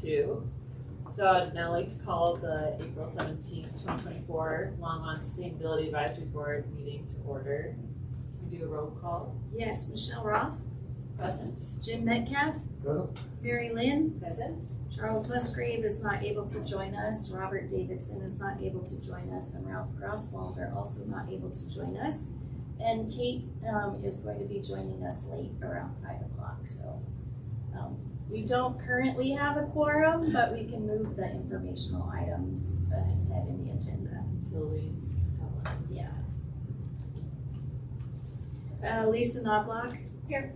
2. So I'd now like to call the April 17th, 2024 Longmont Sustainability Advisory Board meeting to order. Can we do a roll call? Yes, Michelle Roth. Present. Jim Metcalf. Present. Mary Lynn. Present. Charles Musgrave is not able to join us. Robert Davidson is not able to join us. And Ralph Grosswald are also not able to join us. And Kate is going to be joining us late around 5 o'clock. So we don't currently have a quorum, but we can move the informational items ahead in the agenda. Until we have one. Yeah. Lisa Knobloch. Here.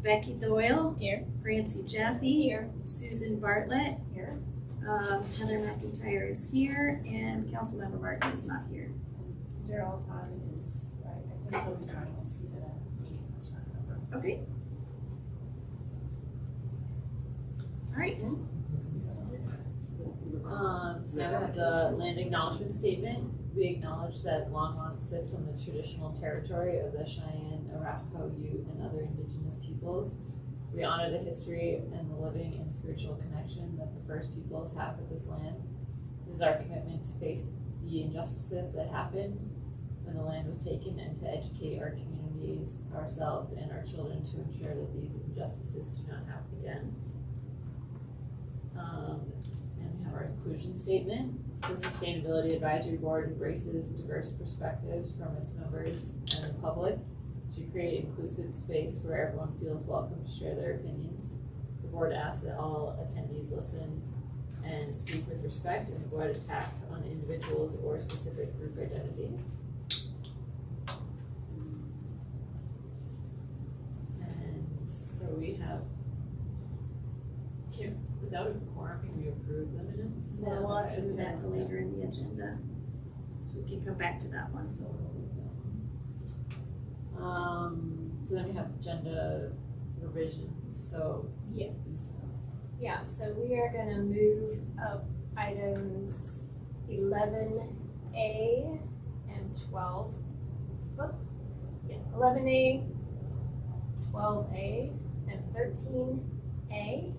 Becky Doyle. Here. Francie Jaffe. Here. Susan Bartlett. Here. Heather McIntyre is here, and Councilmember Martin is not here. Daryl is, I think he'll be joining us. He's at a meeting. I was trying to remember. Okay. All right. So now we have the land acknowledgement statement. We acknowledge that Longmont sits on the traditional territory of the Cheyenne, Arapaho, Ute, and other indigenous peoples. We honor the history and the living and spiritual connection that the first peoples have with this land. It is our commitment to face the injustices that happened when the land was taken and to educate our communities, ourselves, and our children to ensure that these injustices do not happen again. And we have our inclusion statement. The Sustainability Advisory Board embraces diverse perspectives from its members and the public to create inclusive space where everyone feels welcome to share their opinions. The board asks that all attendees listen and speak with respect and avoid attacks on individuals or specific group identities. And so we have, without a quorum, can we approve the minutes? No, we'll have to move that to later in the agenda, so we can come back to that one. So then we have agenda revisions, so. Yeah. Yeah, so we are gonna move up items 11A and 12. Whoop. Yeah, 11A, 12A, and 13A.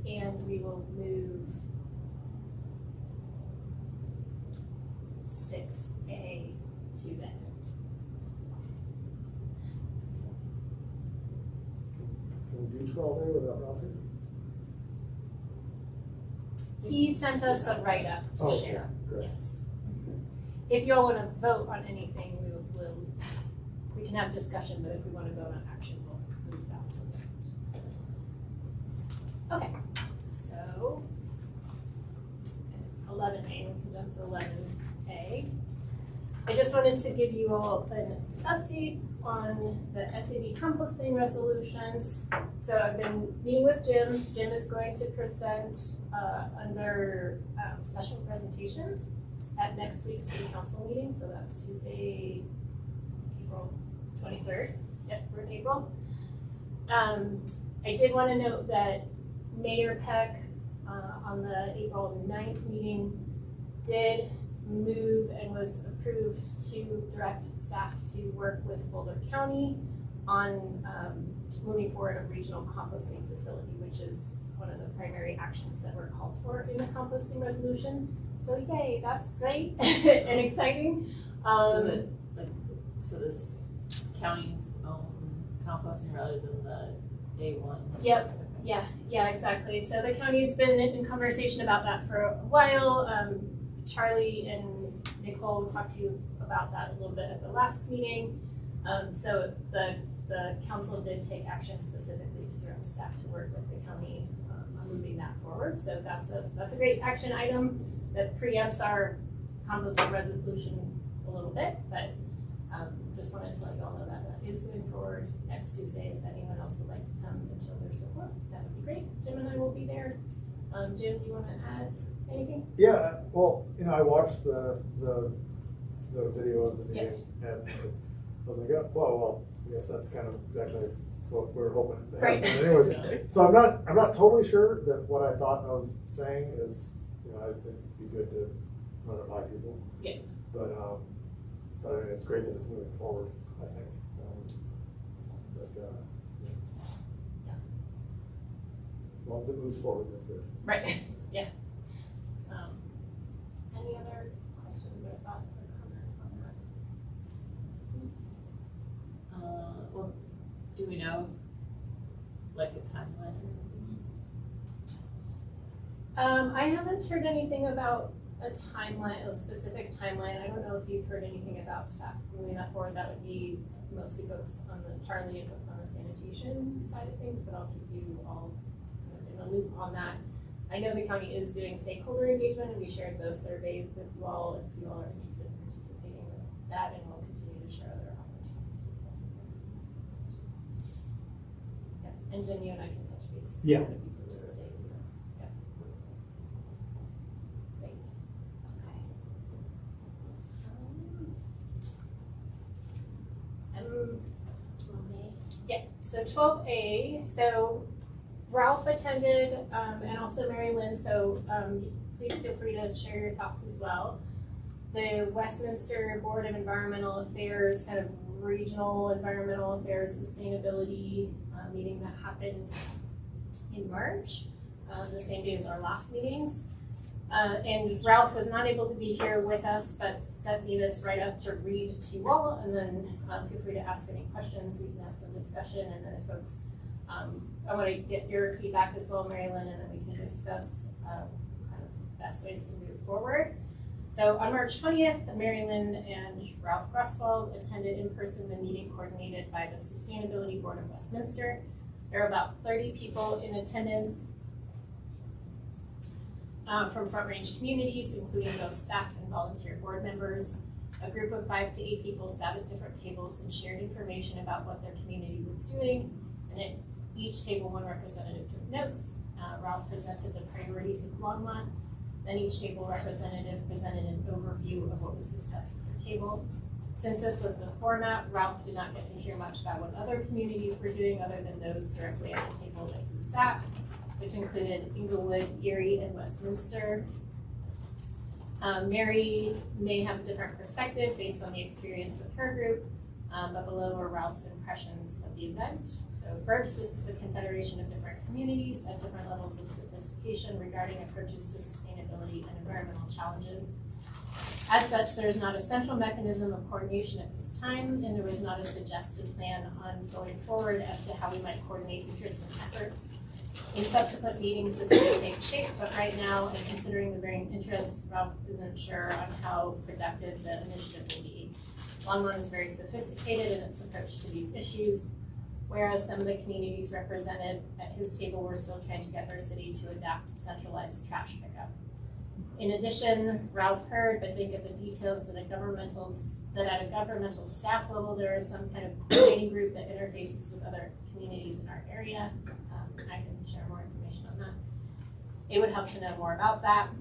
And we will move 6A to the end. Can we do 12A without Ralphie? He sent us a write-up to Oh, share. great. Yes. If y'all want to vote on anything, we can have discussion, but if we want to vote on action, we'll move that to the end. Okay, so 11A, we can jump to 11A. I just wanted to give you all an update on the SAB composting resolution. So I've been meeting with Jim. Jim is going to present under special presentations at next week's city council meeting. So that's Tuesday, April 23rd. Yep, we're in April. I did want to note that Mayor Peck on the April 9th meeting did move and was approved to direct staff to work with Boulder County on moving forward a regional composting facility, which is one of the primary actions that were called for in the composting resolution. So yay, that's great and exciting. Is it like, so this county's own composting rather than the A1? Yep. Okay. Yeah, exactly. So the county's been in conversation about that for a while. Charlie and Nicole talked to you about that a little bit at the last meeting. So the council did take action specifically to direct staff to work with the county on moving that forward. So that's a great action item that preempts our composting resolution a little bit, but just wanted to let you all know that that is moving forward next Tuesday. If anyone else would like to come and show their support, that would be great. Jim and I will be there. Jim, do you want to add anything? Yeah, well, I watched the video of the meeting, and I was like, oh, well, I guess that's kind of exactly what we're hoping to have. Right. But anyways, so I'm not totally sure that what I thought of saying is, I think it'd be good to run it by people. Yeah. But I mean, it's great that it's moving forward, I think. As long as it moves forward, that's good. Right, yeah. Any other questions or thoughts or comments on that? Well, do we know, like, a timeline? I haven't heard anything about a timeline, a specific timeline. I don't know if you've heard anything about staff moving that forward. That would be mostly folks on the, Charlie and folks on the sanitation side of things, but I'll keep you all in the loop on that. I know the county is doing stakeholder engagement, and we shared those surveys with you all if you all are interested in participating with that, and we'll continue to share other opportunities as well. Yeah, and Jen, you and I can touch base. Yeah. If you can just stay, so, yeah. Great, okay. Yeah, so 12A, so Ralph attended, and also Mary Lynn, so please feel free to share your thoughts as well. The Westminster Board of Environmental Affairs, kind of regional environmental affairs sustainability meeting that happened in March, the same day as our last meeting. And Ralph was not able to be here with us, but sent me this right up to read to you all, and then feel free to ask any questions. We can have some discussion, and then if folks, I want to get your feedback as well, Mary Lynn, and then we can discuss kind of best ways to move forward. So on March 20th, Mary Lynn and Ralph Grosswald attended in person the meeting coordinated by the Sustainability Board of Westminster. There are about 30 people in attendance from Front Range communities, including both staff and volunteer board members. A group of 5 to 8 people sat at different tables and shared information about what their community was doing. And at each table, one representative took notes. Ralph presented the priorities of Longmont. Then each table representative presented an overview of what was discussed at their table. Since this was the format, Ralph did not get to hear much about what other communities were doing other than those directly at the table that he was at, which included Inglewood, Erie, and Westminster. Mary may have a different perspective based on the experience with her group, but below are Ralph's impressions of the event. So first, this is a confederation of different communities at different levels of sophistication regarding approaches to sustainability and environmental challenges. As such, there is not a central mechanism of coordination at this time, and there was not a suggested plan on going forward as to how we might coordinate interests and efforts. In subsequent meetings, this may take shape, but right now, and considering the varying interests, Ralph isn't sure on how productive the initiative will be. Longmont is very sophisticated in its approach to these issues, whereas some of the communities represented at his table were still trying to get their city to adapt centralized trash pickup. In addition, Ralph heard, but didn't get the details, that at a governmental staff level, there is some kind of coordinating group that interfaces with other communities in our area. I can share more information on that. It would help to know more about that.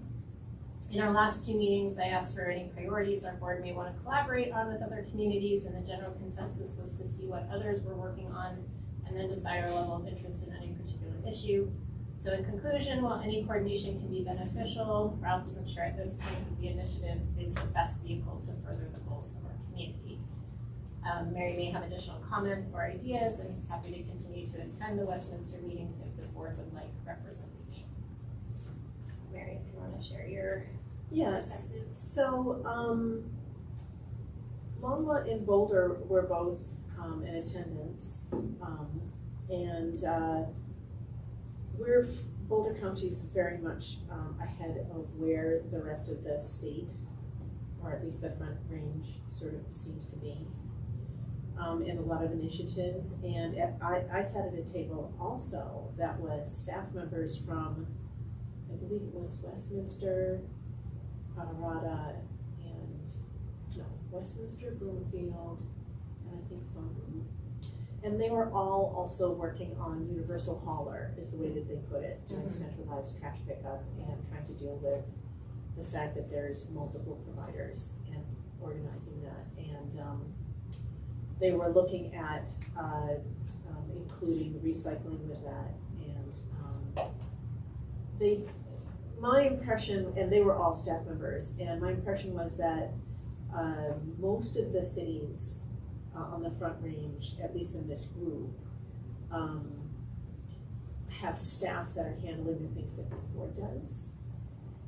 In our last 2 meetings, I asked for any priorities our board may want to collaborate on with other communities, and the general consensus was to see what others were working on and then decide our level of interest in any particular issue. So in conclusion, while any coordination can be beneficial, Ralph isn't sure at this point that the initiative is the best vehicle to further the goals of our community. Mary may have additional comments or ideas, and he's happy to continue to attend the Westminster meetings if the board would like representation. Mary, if you want to share your perspective. So Longmont and Boulder were both in attendance, and Boulder County's very much ahead of where the rest of the state, or at least the Front Range, sort of seems to be. In a lot of initiatives, and I sat at a table also that was staff members from, I believe it was Westminster, Colorado, Westminster, Broomfield, and I think Farm. And they were all also working on universal hauler, is the way that they put it, doing centralized trash pickup and trying to deal with the fact that there's multiple providers and organizing that. And they were looking at including recycling with that, and my impression, and they were all staff members, and my impression was that most of the cities on the Front Range, at least in this group, have staff that are handling the things that this board does,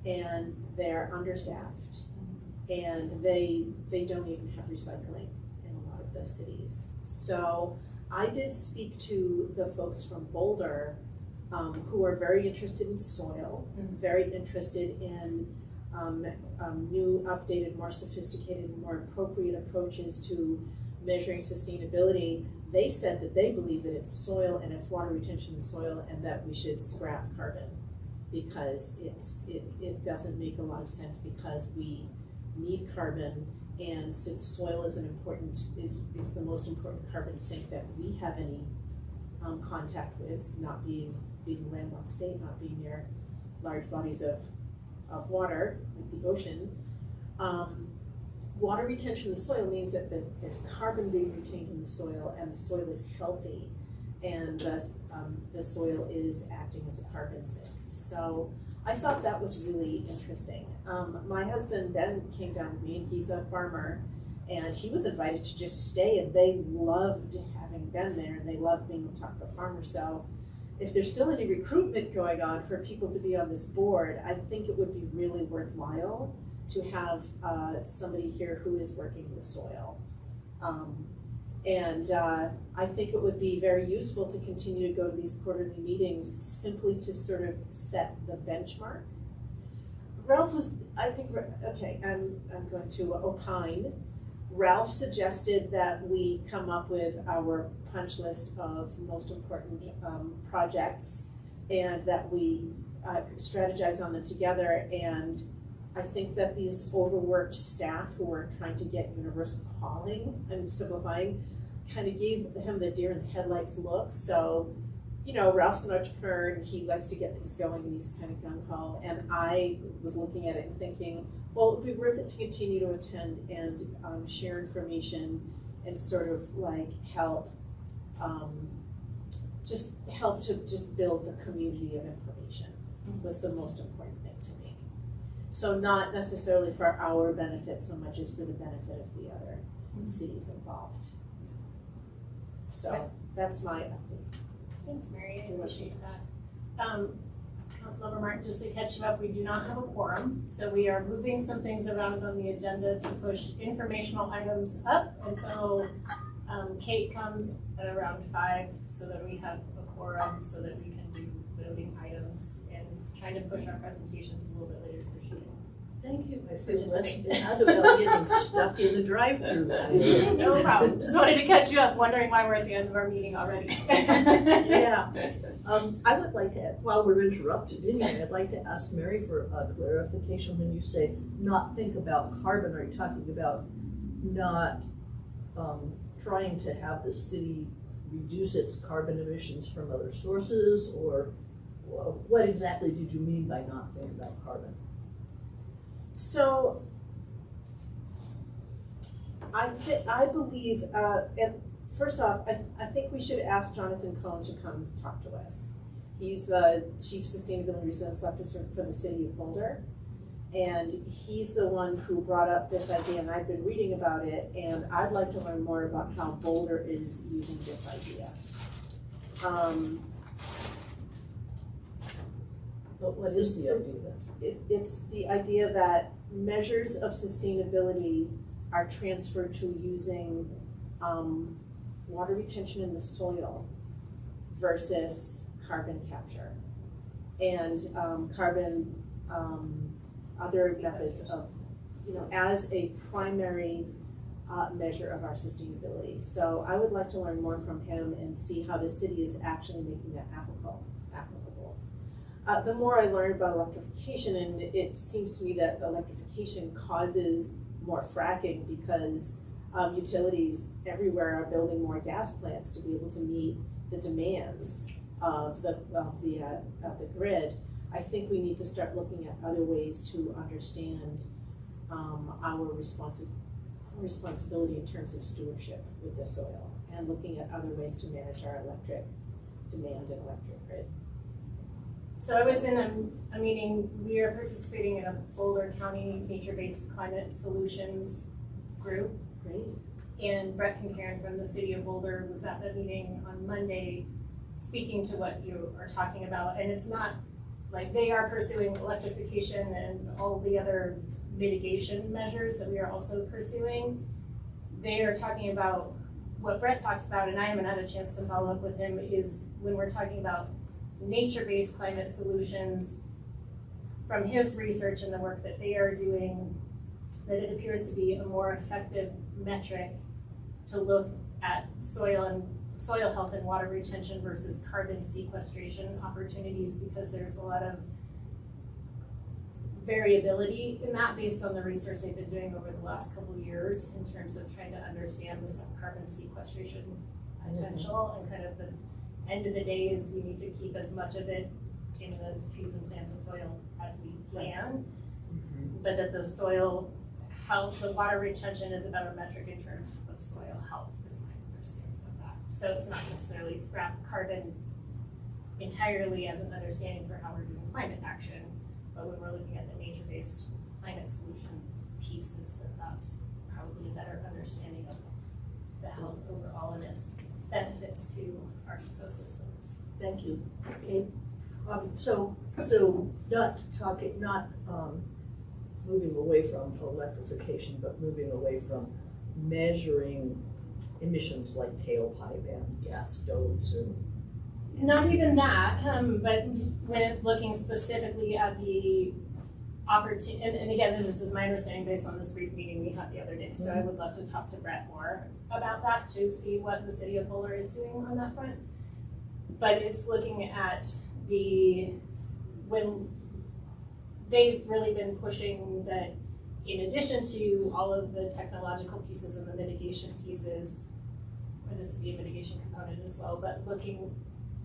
and they're understaffed, and they don't even have recycling in a lot of the cities. So I did speak to the folks from Boulder, who are very interested in soil, very interested in new, updated, more sophisticated, more appropriate approaches to measuring sustainability. They said that they believe that it's soil and it's water retention in soil, and that we should scrap carbon because it doesn't make a lot of sense, because we need carbon, and since soil is is the most important carbon sink that we have any contact with, not being a landlocked state, not being near large bodies of water, like the ocean. Water retention in the soil means that there's carbon being retained in the soil, and the soil is healthy, and the soil is acting as a carbon sink. So I thought that was really interesting. My husband Ben came down with me, and he's a farmer, and he was invited to just stay, and they loved having been there, and they loved being able to talk to farmers. So if there's still any recruitment going on for people to be on this board, I think it would be really worthwhile to have somebody here who is working with soil. I think it would be very useful to continue to go to these quarterly meetings, simply to sort of set the benchmark. Ralph was, I think, okay, I'm going to opine. Ralph suggested that we come up with our punch list of most important projects, and that we strategize on them together. And I think that these overworked staff who are trying to get universal hauling, I'm simplifying, kind of gave him the deer in the headlights look. So, you know, Ralph's an entrepreneur, and he likes to get things going, and he's kind of gung-ho. And I was looking at it and thinking, well, it would be worth it to continue to attend and share information, and sort of like help to build the community of information was the most important thing to me. So not necessarily for our benefit so much as for the benefit of the other cities involved. So that's my update. Thanks, Mary, I appreciate that. Councilmember Martin, just to catch you up, we do not have a quorum, so we are moving some things around on the agenda to push informational items up until Kate comes at around 5, so that we have a quorum, so that we can do voting items, and trying to push our presentations a little bit later so she can. Thank you. I feel less bad about getting stuck in the drive-through. No problem. Just wanted to catch you up, wondering why we're at the end of our meeting already. Yeah. I would like to, while we're interrupted anyway, I'd like to ask Mary for a clarification. When you say not think about carbon, are you talking about not trying to have the city reduce its carbon emissions from other sources, or what exactly did you mean by not think about carbon? So I believe, and first off, I think we should ask Jonathan Cohn to come talk to us. He's the Chief Sustainability Resilience Officer for the City of Boulder, and he's the one who brought up this idea, and I've been reading about it, and I'd like to learn more about how Boulder is using this idea. But what is the idea then? It's the idea that measures of sustainability are transferred to using water retention in the soil versus carbon capture, and other methods of, as a primary measure of our sustainability. So I would like to learn more from him and see how the city is actually making that applicable. The more I learn about electrification, and it seems to me that electrification causes more fracking because utilities everywhere are building more gas plants to be able to meet the demands of the grid. I think we need to start looking at other ways to understand our responsibility in terms of stewardship with the soil, and looking at other ways to manage our electric demand and electric grid. So I was in a meeting, we are participating in a Boulder County Nature-Based Climate Solutions group. Great. And Brett Concairn from the City of Boulder was at the meeting on Monday, speaking to what you are talking about, and it's not, like, they are pursuing electrification and all the other mitigation measures that we are also pursuing. They are talking about what Brett talks about, and I haven't had a chance to follow up with him, is when we're talking about nature-based climate solutions, from his research and the work that they are doing, that it appears to be a more effective metric to look at soil health and water retention versus carbon sequestration opportunities, because there's a lot of variability in that based on the research they've been doing over the last couple of years in terms of trying to understand the carbon sequestration potential. And kind of the end of the day is we need to keep as much of it in the trees and plants and soil as we can, but that the soil health, the water retention is a better metric in terms of soil health, is my understanding of that. So it's not necessarily scrap carbon entirely as an understanding for how we're doing climate action, but when we're looking at the nature-based climate solution pieces, that's probably a better understanding of the health overall and its benefits to our ecosystems. Thank you. Okay. So not moving away from electrification, but moving away from measuring emissions like tailpipe and gas stoves and. Not even that, but when looking specifically at the opportunity, and again, this is just my understanding based on this brief meeting we had the other day, so I would love to talk to Brett more about that to see what the city of Boulder is doing on that front. But it's looking at when they've really been pushing that in addition to all of the technological pieces and the mitigation pieces, and this would be a mitigation component as well, but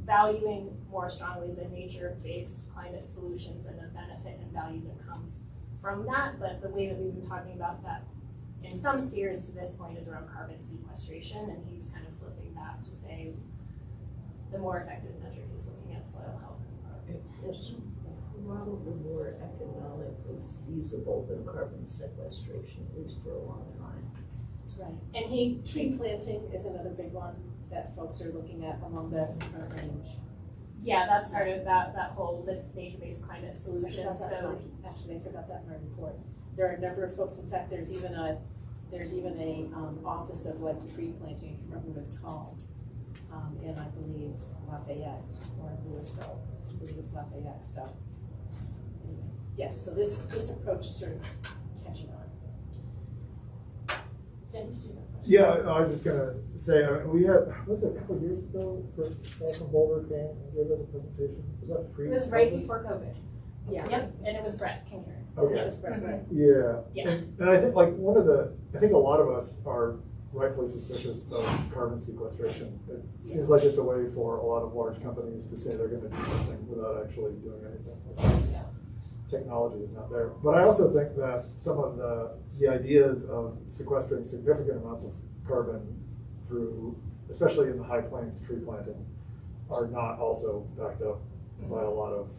valuing more strongly the nature-based climate solutions and the benefit and value that comes from that. But the way that we've been talking about that in some spheres to this point is around carbon sequestration, and he's kind of flipping that to say the more effective metric is looking at soil health and It's probably more economically feasible than carbon sequestration, at least for a long time. That's right. And Tree planting is another big one that folks are looking at along the front range. yeah, that's part of that whole the nature-based climate I solution. forgot that So actually, I forgot that in my report. There are a number of folks, in fact, there's even a office of like tree planting, I can't remember what it's called, in I believe Lafayette or Louisville, I believe it's Lafayette, so. Anyway, yes, so this approach is sort of catching on. Jen, did you have a question? Yeah, I was just gonna say, we had, was it a couple of years ago, guy from Boulder came and gave us a presentation, was that pre? It was right before COVID. Yeah. Yep, and it was Brett Kincaid. Okay. That was right. Yeah. Yeah. And I think like I think a lot of us are rightfully suspicious of carbon sequestration. It seems like it's a way for a lot of large companies to say they're gonna do something without actually doing anything. Yeah. Technology is not there. But I also think that some of the ideas of sequestering significant amounts of carbon through, especially in the high plains tree planting, are not also backed up by a lot of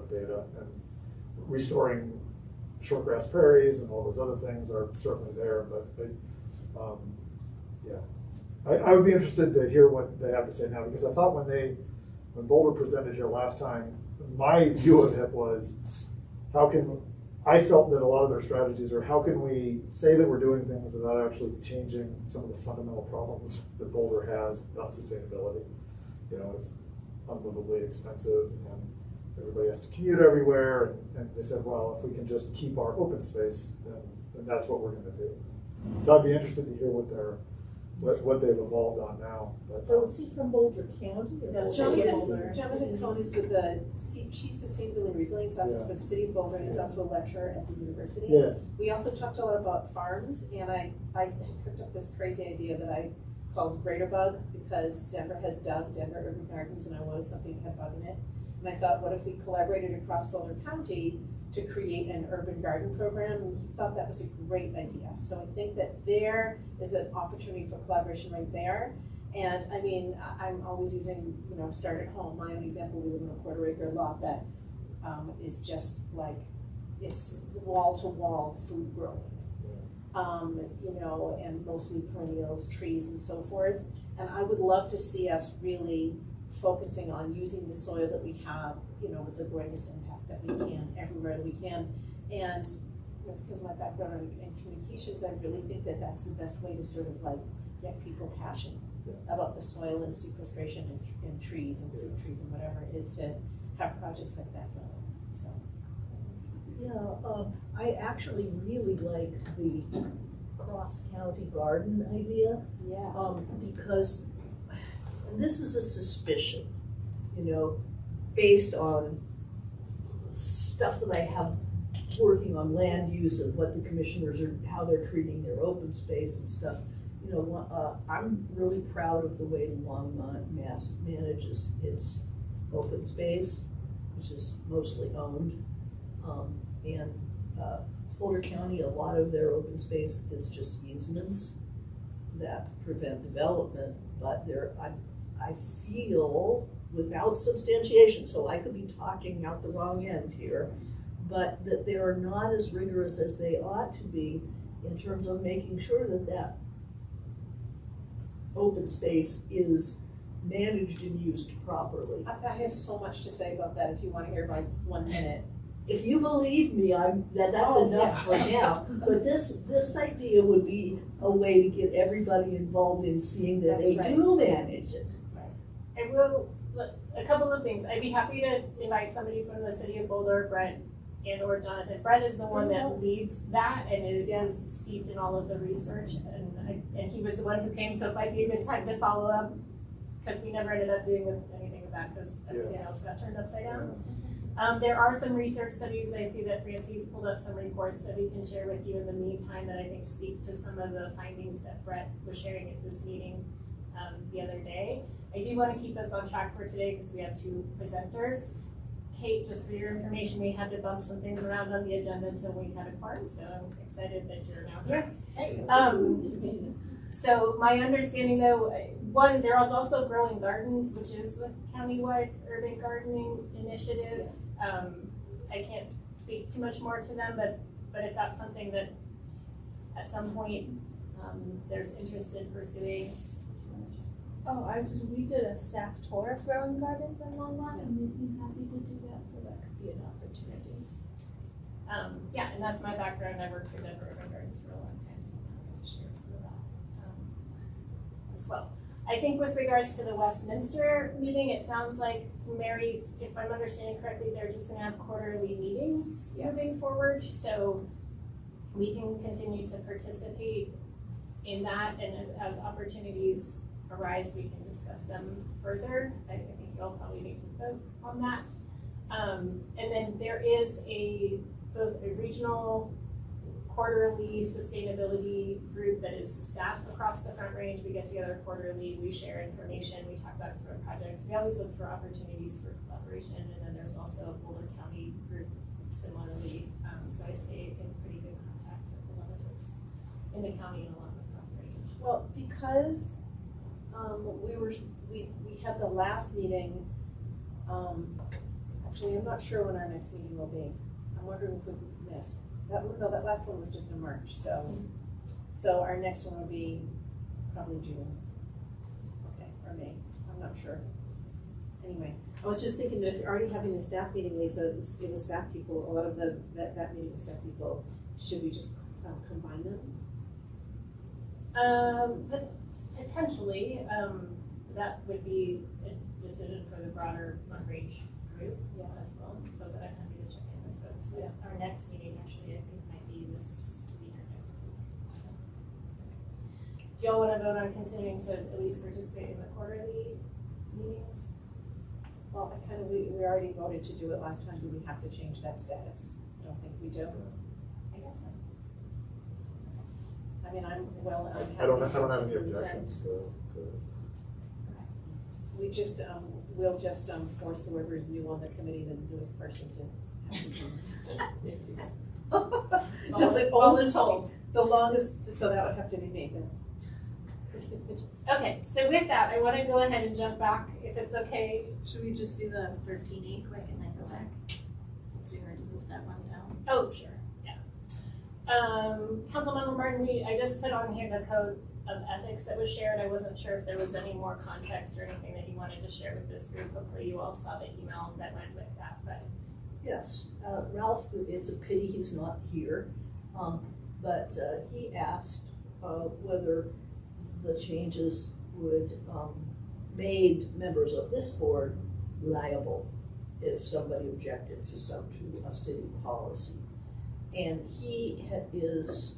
data. And restoring shortgrass prairies and all those other things are certainly there, but I would be interested to hear what they have to say now, because I thought when Boulder presented here last time, my view of it was, I felt that a lot of their strategies are how can we say that we're doing things without actually changing some of the fundamental problems that Boulder has about sustainability. You know, it's unbelievably expensive and everybody has to commute everywhere, and they said, well, if we can just keep our open space, then that's what we're gonna do. So I'd be interested to hear what they've evolved on now. So is he from Boulder County or Yes, Boulder? Jonathan Cohn is with the Chief Sustainability and Resilience Office for the City of Boulder, and he's also a lecturer at the university. Yeah. We also talked a lot about farms, and I cooked up this crazy idea that I called Greater Bug, because Denver has Denver Urban Gardens, and I wanted something that had bug in it. And I thought, what if we collaborated across Boulder County to create an urban garden program? And he thought that was a great idea. So I think that there is an opportunity for collaboration right there. And I mean, I'm always using, start at home. My own example, we live in a quarter-acre lot that is just like, it's wall-to-wall food growing. And mostly perennials, trees, and so forth. And I would love to see us really focusing on using the soil that we have, you know, with the greatest impact that we can, everywhere that we can. And you know, because of my background in communications, I really think that that's the best way to sort of like get people passionate about the soil and sequestration and trees and fruit trees and whatever it is to have projects like that go. So. Yeah, I actually really like the cross-county garden idea. Yeah. Because this is a suspicion, you know, based on stuff that I have working on land use and what the commissioners are, how they're treating their open space and stuff. You know, I'm really proud of the way Longmont manages its open space, which is mostly owned. And Boulder County, a lot of their open space is just easements that prevent development, but I feel, without substantiation, so I could be talking out the wrong end here, but that they are not as rigorous as they ought to be in terms of making sure that that open space is managed and used properly. I have so much to say about that if you want to hear my 1 minute. If you believe me, that's enough for now. But this idea would be a way to get everybody involved in seeing that That's they right. do manage it. I will, a couple of things. I'd be happy to invite somebody from the city of Boulder, Brett and/or Jonathan. Brett is the one that leads that, and it is steeped in all of the research. And he was the one who came, so it might be a good time to follow up, because we never ended up doing anything with that because everything else got turned upside down. There are some research studies. I see that Francie's pulled up some reports that we can share with you in the meantime that I think speak to some of the findings that Brett was sharing at this meeting the other day. I do want to keep us on track for today because we have 2 presenters. Kate, just for your information, we had to bump some things around on the agenda until we had a quorum, so I'm excited that you're now here. So my understanding though, one, there is also Growing Gardens, which is the countywide urban gardening initiative. I can't speak too much more to them, but if that's something that at some point there's interest in pursuing. Oh, we did a staff tour of Growing Gardens in Longmont, and they seem happy to do that, so that could be an opportunity. Yeah, and that's my background. I worked for Denver Urban Gardens for a long time, so I'm happy to share some of that as well. I think with regards to the Westminster meeting, it sounds like, Mary, if I'm understanding correctly, they're just gonna have quarterly meetings moving forward, so we can continue to participate in that, and as opportunities arise, we can discuss them further. I think you'll probably need to vote on that. And then there is both a regional quarterly sustainability group that is staff across the Front Range. We get together quarterly, we share information, we talk about different projects. We always look for opportunities for collaboration, and then there's also a Boulder County group similarly. So I stay in pretty good contact with a lot of folks in the county and along the Front Range. Well, because we had the last meeting, actually, I'm not sure when our next meeting will be. I'm wondering if we missed. That last one was just in March, so our next one will be probably June. Okay, or May, I'm not sure. Anyway, I was just thinking that if you're already having a staff meeting, Lisa, it was staff people, a lot of that meeting with staff people, should we just combine them? But potentially, that would be a decision for the broader Front Range group as well, so that I'm happy to check in with folks. Our next meeting actually, I think, might be this week or next week. Do y'all want to vote on continuing to at least participate in the quarterly meetings? Well, we already voted to do it last time. Do we have to change that status? I don't think we do. I guess so. I mean, I'm happy. I don't have any to attend. objections to We just, we'll just force whoever's new on the committee, the newest person to have to do. All is told. The longest, so that would have to be me then. Okay, so with that, I want to go ahead and jump back, if it's okay. Should we just do the 13A quick and then go back? Since we already moved that one down. Oh, sure, yeah. Councilmember Martin, I just put on here the code of ethics that was shared. I wasn't sure if there was any more context or anything that you wanted to share with this group. Hopefully you all saw the email that went with that, but. Yes, Ralph, it's a pity he's not here, but he asked whether the changes would made members of this board liable if somebody objected to a city policy. And he is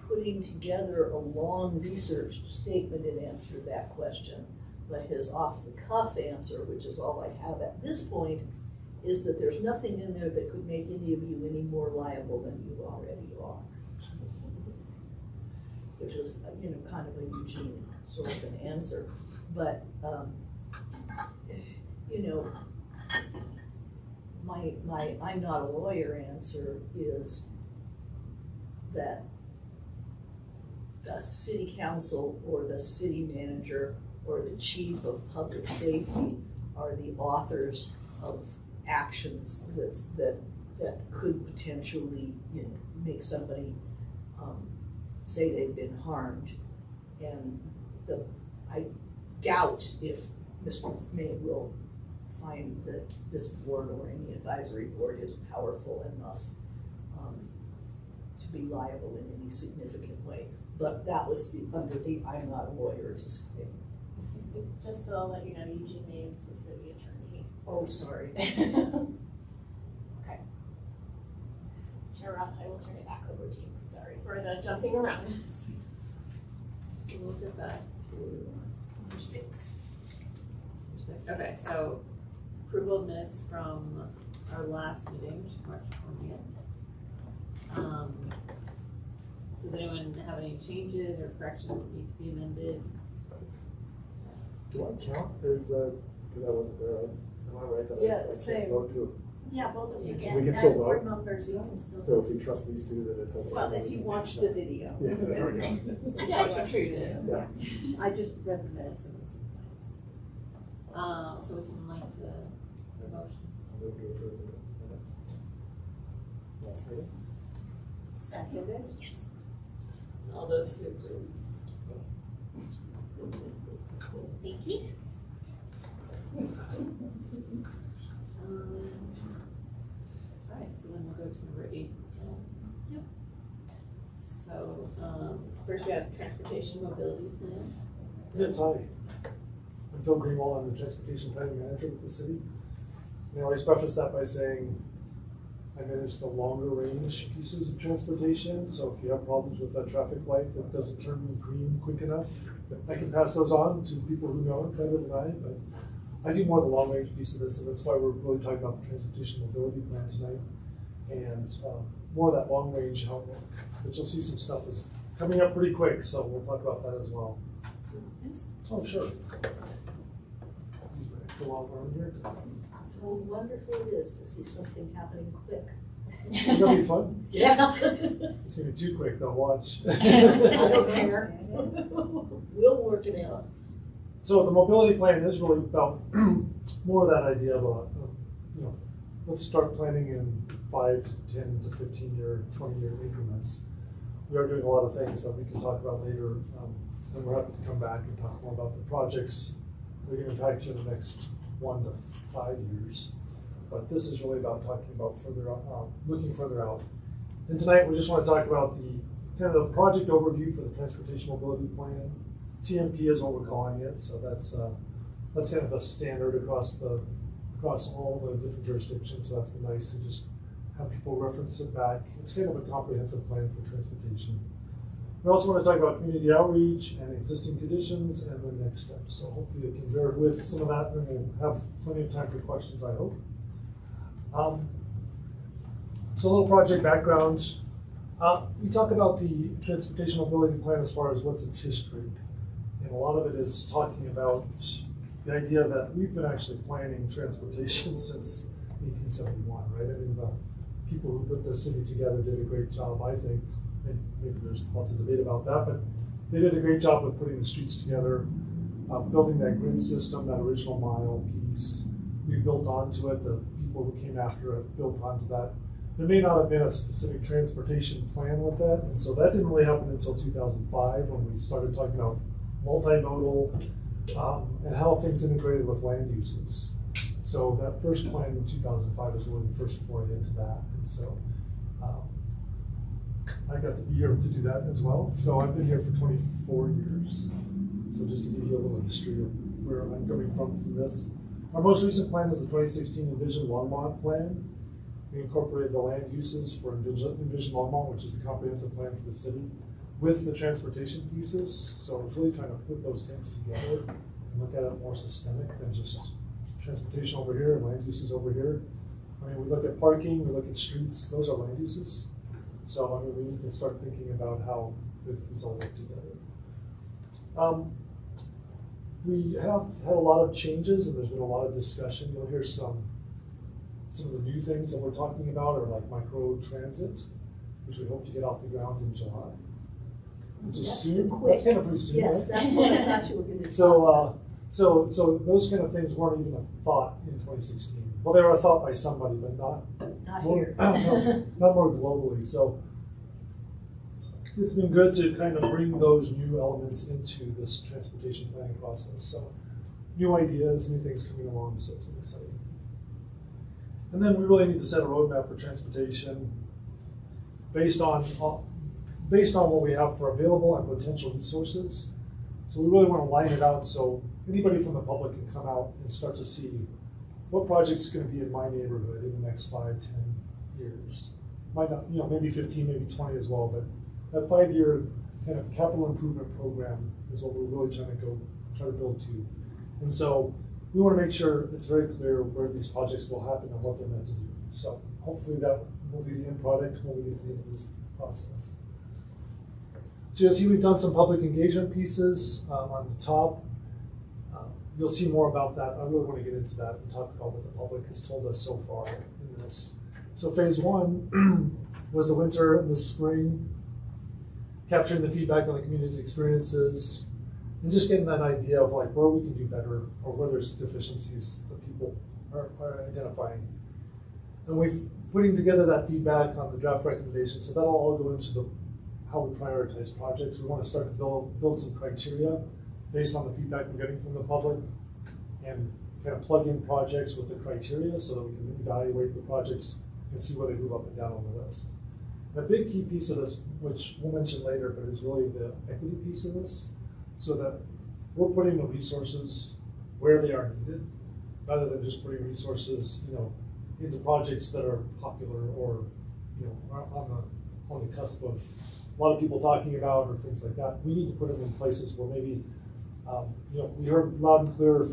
putting together a long researched statement in answer to that question. But his off-the-cuff answer, which is all I have at this point, is that there's nothing in there that could make any of you any more liable than you already are. Which was, kind of a Eugene sort of an answer. But, my I'm not a lawyer answer is that the city council or the city manager or the chief of public safety are the authors of actions that could potentially, make somebody say they've been harmed. And I doubt if Mr. May will find that this board or any advisory board is powerful enough to be liable in any significant way. But that was under the I'm not a lawyer disclaimer. Just to let you know, Eugene May is the city attorney. Oh, sorry. Okay. Chair Roth, I will turn it back over to you. Sorry for the jumping around. So we'll get back to number 6. Okay, so approval of minutes from our last meeting, which is March 20th. Does anyone have any changes or corrections that need to be amended? Do I count as, because I wasn't there, am I right that Yeah, I can't same. vote to? Yeah, both of you We can. can As still board vote? members, you can still So vote. if we trust these two, that it's okay. Well, if you watched the video. Yeah, there we go. Yeah, I'm sure you did. Yeah. I just read the minutes and it was fine. So it's in line to the motion. I'll move to approve the minutes. That's it. Seconded? Yes. All those who approve. Thank you. All right, so then we'll go to number 8. Yep. So, first we have transportation mobility plan. Yes, hi. I'm Phil Greenwald. I'm the Transportation Planning Manager with the city. And I always preface that by saying I manage the longer range pieces of transportation. So if you have problems with a traffic light that doesn't turn green quick enough, I can pass those on to people who know it better than I. But I do more of the long range piece of this, and that's why we're really talking about the transportation mobility plan tonight. And more of that long range outlook. But you'll see some stuff is coming up pretty quick, so we'll talk about that as well. Yes. Oh, sure. Go on around here. How wonderful it is to see something happening quick. It's gonna be fun. Yeah. It's gonna be too quick, though, watch. I don't care. We'll work it out. So the mobility plan is really about more of that idea of, let's start planning in 5 to 10 to 15 year, 20 year increments. We are doing a lot of things that we can talk about later, and we're happy to come back and talk more about the projects that are going to impact you in the next 1 to 5 years. But this is really about talking about further out, looking further out. And tonight we just want to talk about the kind of the project overview for the transportation mobility plan. TMP is what we're calling it, so that's kind of a standard across all the different jurisdictions. So that's been nice to just have people reference it back. It's kind of a comprehensive plan for transportation. We also want to talk about community outreach and existing conditions and the next steps. So hopefully you can bear with some of that, and we'll have plenty of time for questions, I hope. So a little project background. We talk about the transportation mobility plan as far as what's its history. And a lot of it is talking about the idea that we've been actually planning transportation since 1871, right? I mean, the people who put the city together did a great job, I think. And maybe there's lots of debate about that, but they did a great job of putting the streets together, building that grid system, that original mile piece. We built onto it. The people who came after it built onto that. there may not have been a specific transportation plan with that, and so that didn't really happen until 2005 when we started talking about multimodal and how things integrated with land uses. So that first plan in 2005 was really the first foray into that, and so I got to be here to do that as well. So I've been here for 24 years. So just to give you a little history of where I'm coming from this. Our most recent plan is the 2016 Envision Longmont plan. We incorporated the land uses for Envision Longmont, which is the comprehensive plan for the city, with the transportation pieces. So it's really trying to put those things together and look at it more systemic than just transportation over here and land uses over here. I mean, we look at parking, we look at streets, those are land uses. So I mean, we need to start thinking about how this all work together. We have had a lot of changes and there's been a lot of discussion. You'll hear some of the new things that we're talking about are like micro transit, which we hope to get off the ground in July. Which is soon. That's kind of pretty soon. Yes, right? that's what I thought you were going to say. So those kind of things weren't even a thought in 2016. Well, they were a thought by somebody, but Not more, here. not more globally. So it's been good to kind of bring those new elements into this transportation planning process. So new ideas, new things coming along, so it's really exciting. And then we really need to set a roadmap for transportation based on what we have for available and potential resources. So we really want to line it out so anybody from the public can come out and start to see what project's going to be in my neighborhood in the next 5, 10 years. Might not, maybe 15, maybe 20 as well, but that 5-year kind of capital improvement program is what we're really trying to try to build to. And so we want to make sure it's very clear where these projects will happen and what they're meant to do. So hopefully that will be the end product when we get to the end of this process. So you'll see we've done some public engagement pieces on the top. You'll see more about that. I really want to get into that and talk about what the public has told us so far in this. So phase 1 was the winter and the spring, capturing the feedback on the community's experiences, and just getting that idea of like where we can do better or where there's deficiencies that people are identifying. And we've putting together that feedback on the draft recommendations, so that'll all go into how we prioritize projects. We want to start to build some criteria based on the feedback we're getting from the public and kind of plug in projects with the criteria so that we can evaluate the projects and see where they move up and down on the list. And a big key piece of this, which we'll mention later, but is really the equity piece of this, so that we're putting the resources where they are needed, rather than just putting resources, into projects that are popular or, are on the cusp of a lot of people talking about or things like that. We need to put them in places where maybe, we heard loud and clear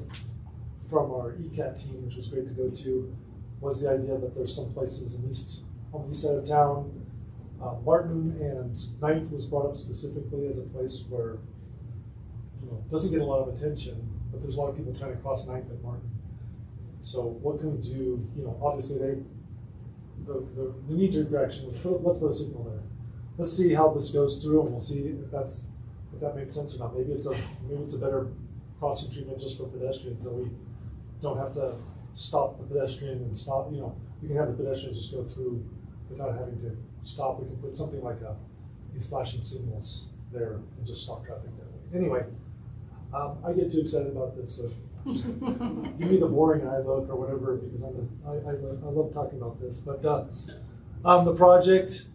from our ECAT team, which was great to go to, was the idea that there's some places on the east side of town. Martin and Ninth was brought up specifically as a place where, doesn't get a lot of attention, but there's a lot of people trying to cross Ninth and Martin. So what can we do? Obviously the knee-jerk reaction was let's put a signal there. Let's see how this goes through, and we'll see if that makes sense or not. Maybe it's a better crossing treatment just for pedestrians, so we don't have to stop the pedestrian and stop. We can have the pedestrians just go through without having to stop. We can put something like these flashing signals there and just stop traffic that way. Anyway, I get too excited about this, so just give me the boring eye look or whatever, because I love talking about this. But the project,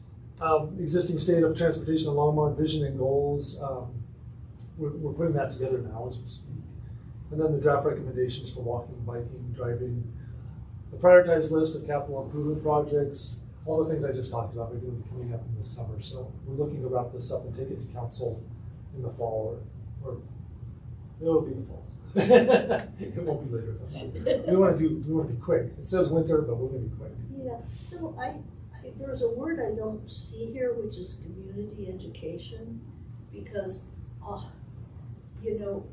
existing state of transportation in Longmont, vision and goals, we're putting that together now as we speak. And then the draft recommendations for walking, biking, driving, the prioritized list of capital improvement projects, all the things I just talked about are going to be coming up in this summer. So we're looking to wrap this up and take it to council in the fall, or it'll be the fall. It won't be later though. We want to be quick. It says winter, but we're going to be quick. Yeah, so there's a word I don't see here, which is community education, because, you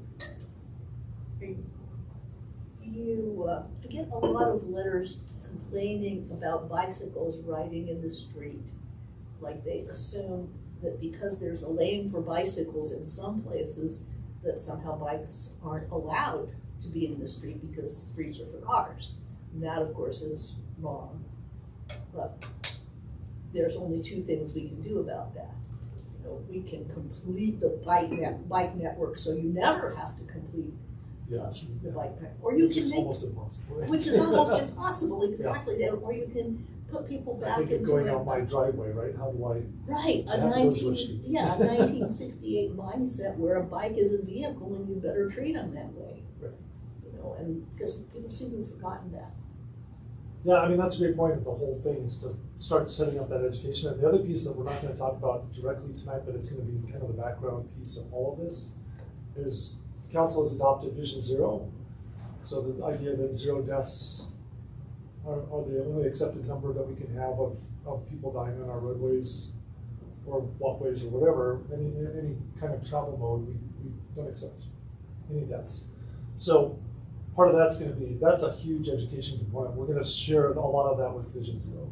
get a lot of letters complaining about bicycles riding in the street. Like they assume that because there's a lane for bicycles in some places, that somehow bikes aren't allowed to be in the street because streets are for cars. And that, of course, is wrong. But there's only two things we can do about that. You know, we can complete the bike network, so you never have to complete Yeah. the bike network. Or you Which can is make, almost impossible. which is almost impossible, exactly, or you can put people I back think of into going it. out my driveway, right? How do I? Right, I a have to go to a street. 1968 mindset where a bike is a vehicle and you better treat them that way. Right. You know, and because people seem to have forgotten that. Yeah, I mean, that's a great point of the whole thing is to start setting up that education. And the other piece that we're not going to talk about directly tonight, but it's going to be kind of the background piece of all of this, is the council has adopted Vision Zero. So the idea that 0 deaths are the only accepted number that we can have of people dying on our roadways or walkways or whatever, any kind of travel mode, we don't accept any deaths. So part of that's going to be, that's a huge education component. We're going to share a lot of that with Vision Zero.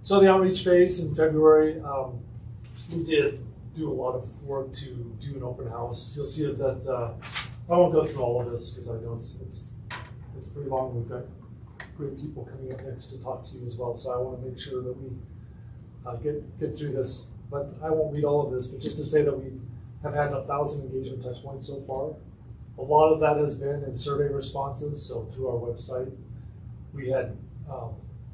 So the outreach phase in February, we did do a lot of work to do an open house. You'll see that, I won't go through all of this because I know it's pretty long. We've got great people coming up next to talk to you as well. So I want to make sure that we get through this. But I won't read all of this, but just to say that we have had 1,000 engagement touch points so far. A lot of that has been in survey responses, so through our website. We had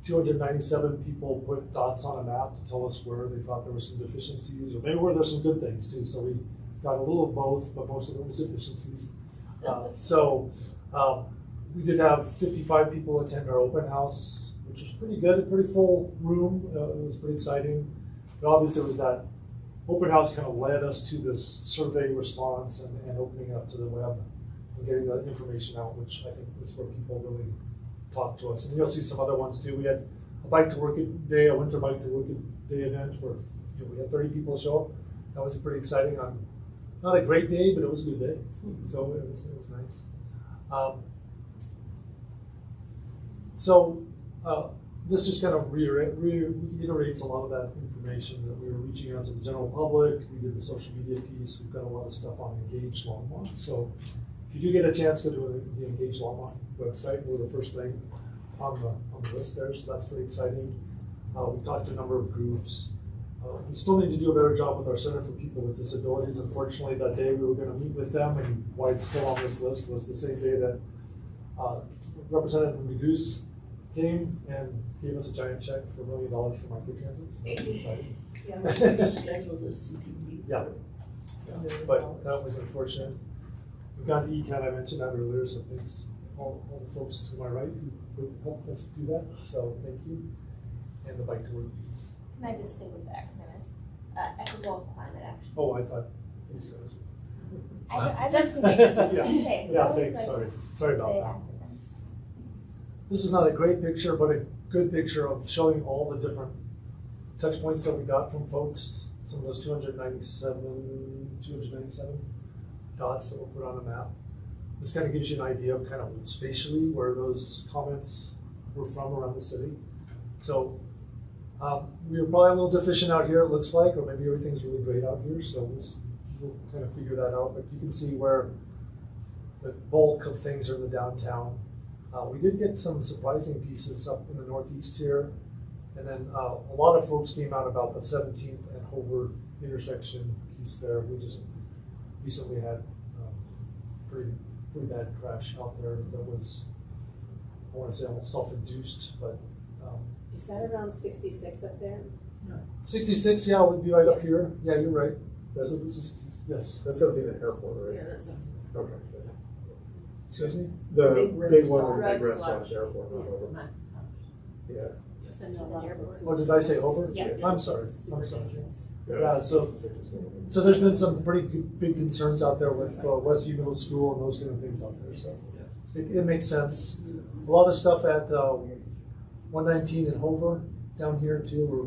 297 people put dots on a map to tell us where they thought there were some deficiencies, or maybe where there's some good things too. So we got a little of both, but most of it was deficiencies. We did have 55 people attend our open house, which was pretty good, a pretty full room. It was pretty exciting. But obviously it was that open house kind of led us to this survey response and opening it up to the web and getting that information out, which I think was where people really talked to us. And you'll see some other ones too. We had a bike to work day, a winter bike to work day event where we had 30 people show up. That was pretty exciting on not a great day, but it was a good day. So it was nice. This just kind of reiterates a lot of that information that we were reaching out to the general public. We did the social media piece. We've got a lot of stuff on Engage Longmont. So if you do get a chance, go to the Engage Longmont website. We're the first thing on the list there, so that's pretty exciting. We've talked to a number of groups. We still need to do a better job with our Center for People with Disabilities. Unfortunately, that day we were going to meet with them, and why it's still on this list was the same day that Representative Magoo's came and gave us a giant check for $1 million for microtransits. So that's exciting. Yeah, we scheduled a CPD. Yeah. But that was unfortunate. We've got ECAT, I mentioned that earlier, so thanks all the folks to my right who helped us do that. So thank you. And the bike to work piece. Can I just say what the acronym is? Equitable climate action. Oh, I thought these guys. I just in case. Just in Yeah. case. Yeah, I always thanks. like to Sorry about say that. acronyms. This is not a great picture, but a good picture of showing all the different touch points that we got from folks. Some of those 297 dots that were put on the map. This kind of gives you an idea of kind of spatially where those comments were from around the city. So we were probably a little deficient out here, it looks like, or maybe everything's really great out here. So we'll kind of figure that out. But you can see where the bulk of things are in the downtown. We did get some surprising pieces up in the northeast here. And then a lot of folks came out about the 17th and Hover intersection piece there. We just recently had pretty bad crash out there that was, I want to say almost self-induced, but. Is that around 66 up there? 66, yeah, would be right up here. Yeah, you're right. That's, So this is 66, yes. that's gonna be the airport, right? Yeah, that's a Okay. Excuse me? The Big red big one spot. was Red Big Red spot. Splash Airport, not over. Yeah. Oh, did I say over? Yeah. I'm sorry. Yeah, so 66 is gonna be- there's been some pretty big concerns out there with Westview Middle School and those kind of things out there. So it makes sense. A lot of stuff at 119 in Hover down here too. We're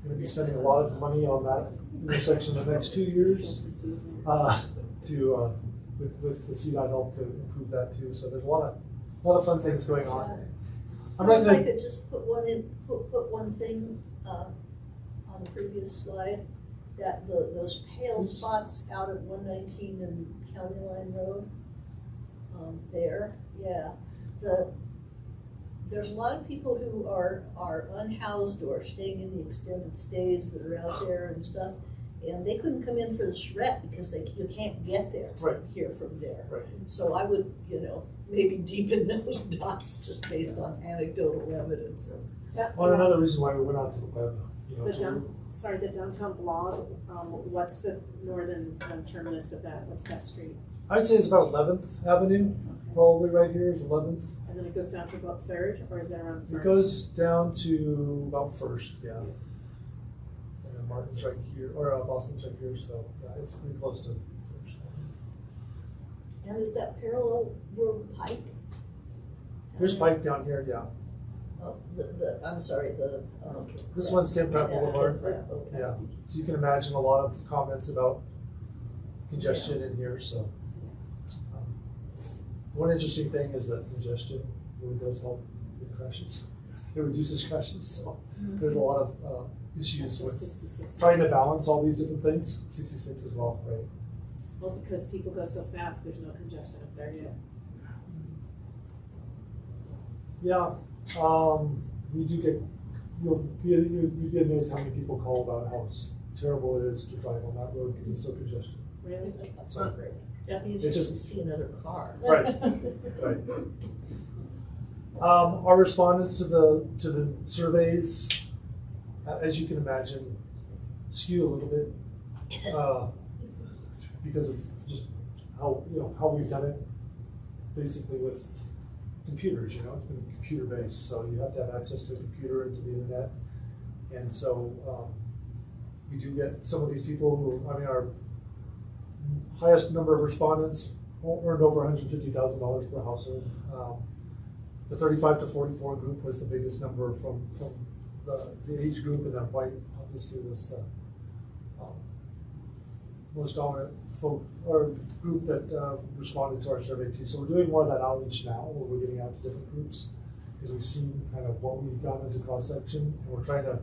going to be spending a lot of money on that intersection the next 2 years with the CDOT help to improve that too. So there's a lot of fun things going on. I'm So not if gonna- I could just put one thing on the previous slide, that those pale Oops. spots out at 119 and County Line Road, there, yeah, there's a lot of people who are unhoused or staying in the extended stays that are out there and stuff, and they couldn't come in for the charrette because you can't get there Right. here from there. Right. So I would, maybe deepen those dots just based on anecdotal evidence. Well, another reason why we went out to the web, The downtown blog, what's the northern terminus of that? What's that street? I'd say it's about 11th Avenue, probably right here is 11th. And then it goes down to about 3rd, or is that around 1st? It goes down to about 1st, yeah. And then Martin's right here, or Boston's right here, so yeah, it's pretty close to 1st. And is that parallel road Pike? Here's Pike down here, yeah. Oh, I'm sorry, This one's Kent Pratt that's Boulevard. Kent Pratt, okay. Yeah, so you can imagine a lot of comments about congestion in here, so. One interesting thing is that congestion really does help with crashes. It reduces crashes, so there's a lot of issues with 66. trying to balance all these different things. 66 as well, right? Well, because people go so fast, there's no congestion up there yet. Yeah, we do get, you get notice how many people call about how terrible it is to drive on that road because it's so congested. Really? That's not great. That means It's you just- can see another car. Right, right. Our respondents to the surveys, as you can imagine, skew a little bit because of just how we've done it, basically with computers. It's been computer based, so you have to have access to a computer and to the internet, and so we do get some of these people who, our highest number of respondents earned over $150,000 per household. The 35 to 44 group was the biggest number from the age group, and then white obviously was the most dominant folk or group that responded to our survey too. So we're doing more of that outreach now, where we're getting out to different groups because we've seen kind of what we've done as a cross section, and we're trying to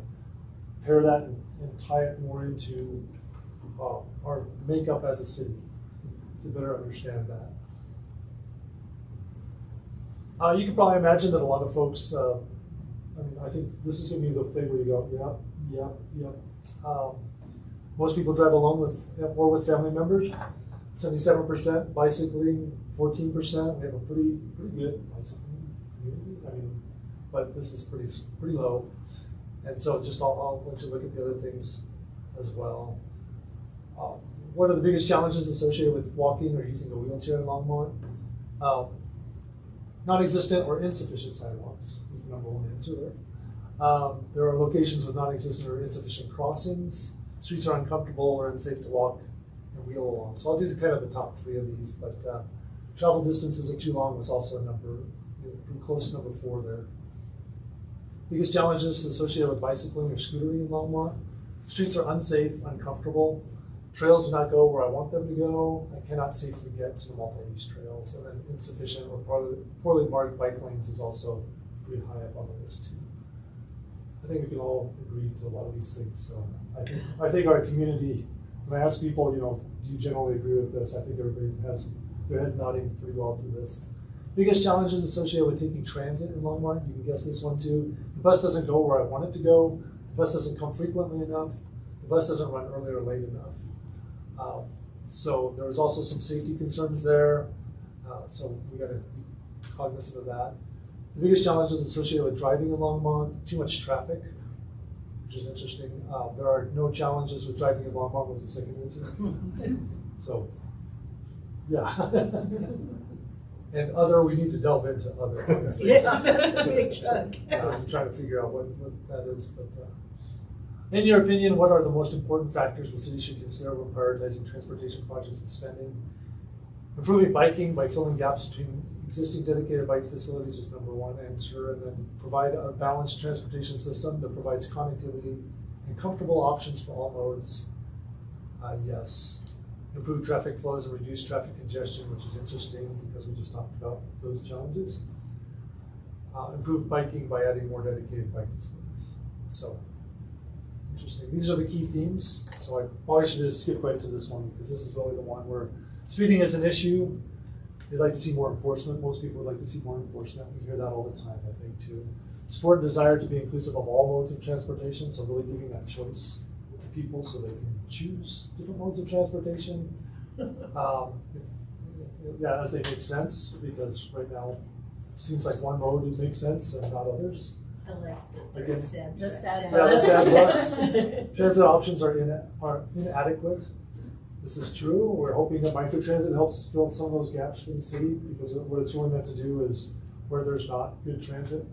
pair that and tie it more into our makeup as a city to better understand that. You can probably imagine that a lot of folks, I think this is going to be the thing where you go, yep. Most people drive alone or with family members. 77% bicycling, 14%. We have a pretty good bicycling community. But this is pretty low. And so I'll let you look at the other things as well. What are the biggest challenges associated with walking or using a wheelchair in Longmont? Non-existent or insufficient sidewalks is the number one answer there. There are locations with non-existent or insufficient crossings. Streets are uncomfortable or unsafe to walk and wheel along. So I'll do the top 3 of these, but travel distances are too long was also a number, pretty close to number 4 there. Biggest challenges associated with bicycling or scootering in Longmont. Streets are unsafe, uncomfortable. Trails do not go where I want them to go. I cannot safely get to the multi-use trails. And then insufficient or poorly marked bike lanes is also pretty high up on the list too. I think we can all agree to a lot of these things. So I think our community, when I ask people, do you generally agree with this? I think everybody has their head nodding pretty well to this. Biggest challenges associated with taking transit in Longmont, you can guess this one too. The bus doesn't go where I want it to go. The bus doesn't come frequently enough. The bus doesn't run early or late enough. So there was also some safety concerns there. So we got to be cognizant of that. The biggest challenges associated with driving in Longmont, too much traffic, which is interesting. There are no challenges with driving in Longmont was the second answer. So, yeah. And other, we need to delve into other. Honestly. Yeah, that's a big chunk. I'm trying to figure out what that is. But in your opinion, what are the most important factors the city should consider when prioritizing transportation projects and spending? Improving biking by filling gaps between existing dedicated bike facilities was number 1 answer, and then provide a balanced transportation system that provides connectivity and comfortable options for all modes. Yes. Improve traffic flows and reduce traffic congestion, which is interesting because we just talked about those challenges. Improve biking by adding more dedicated bike facilities. So, interesting. These are the key themes. So I probably should just skip right to this one because this is really the one where speeding is an issue. They'd like to see more enforcement. Most people would like to see more enforcement. We hear that all the time, I think, too. Support and desire to be inclusive of all modes of transportation, so really giving that choice to people so they can choose different modes of transportation. Yeah, as they make sense, because right now it seems like one mode makes sense and not others. I like Again, The sad Yeah, the sad bus. bus. Transit options are inadequate. This is true. We're hoping that microtransit helps fill some of those gaps for the city, because what it's really meant to do is, where there's not good transit,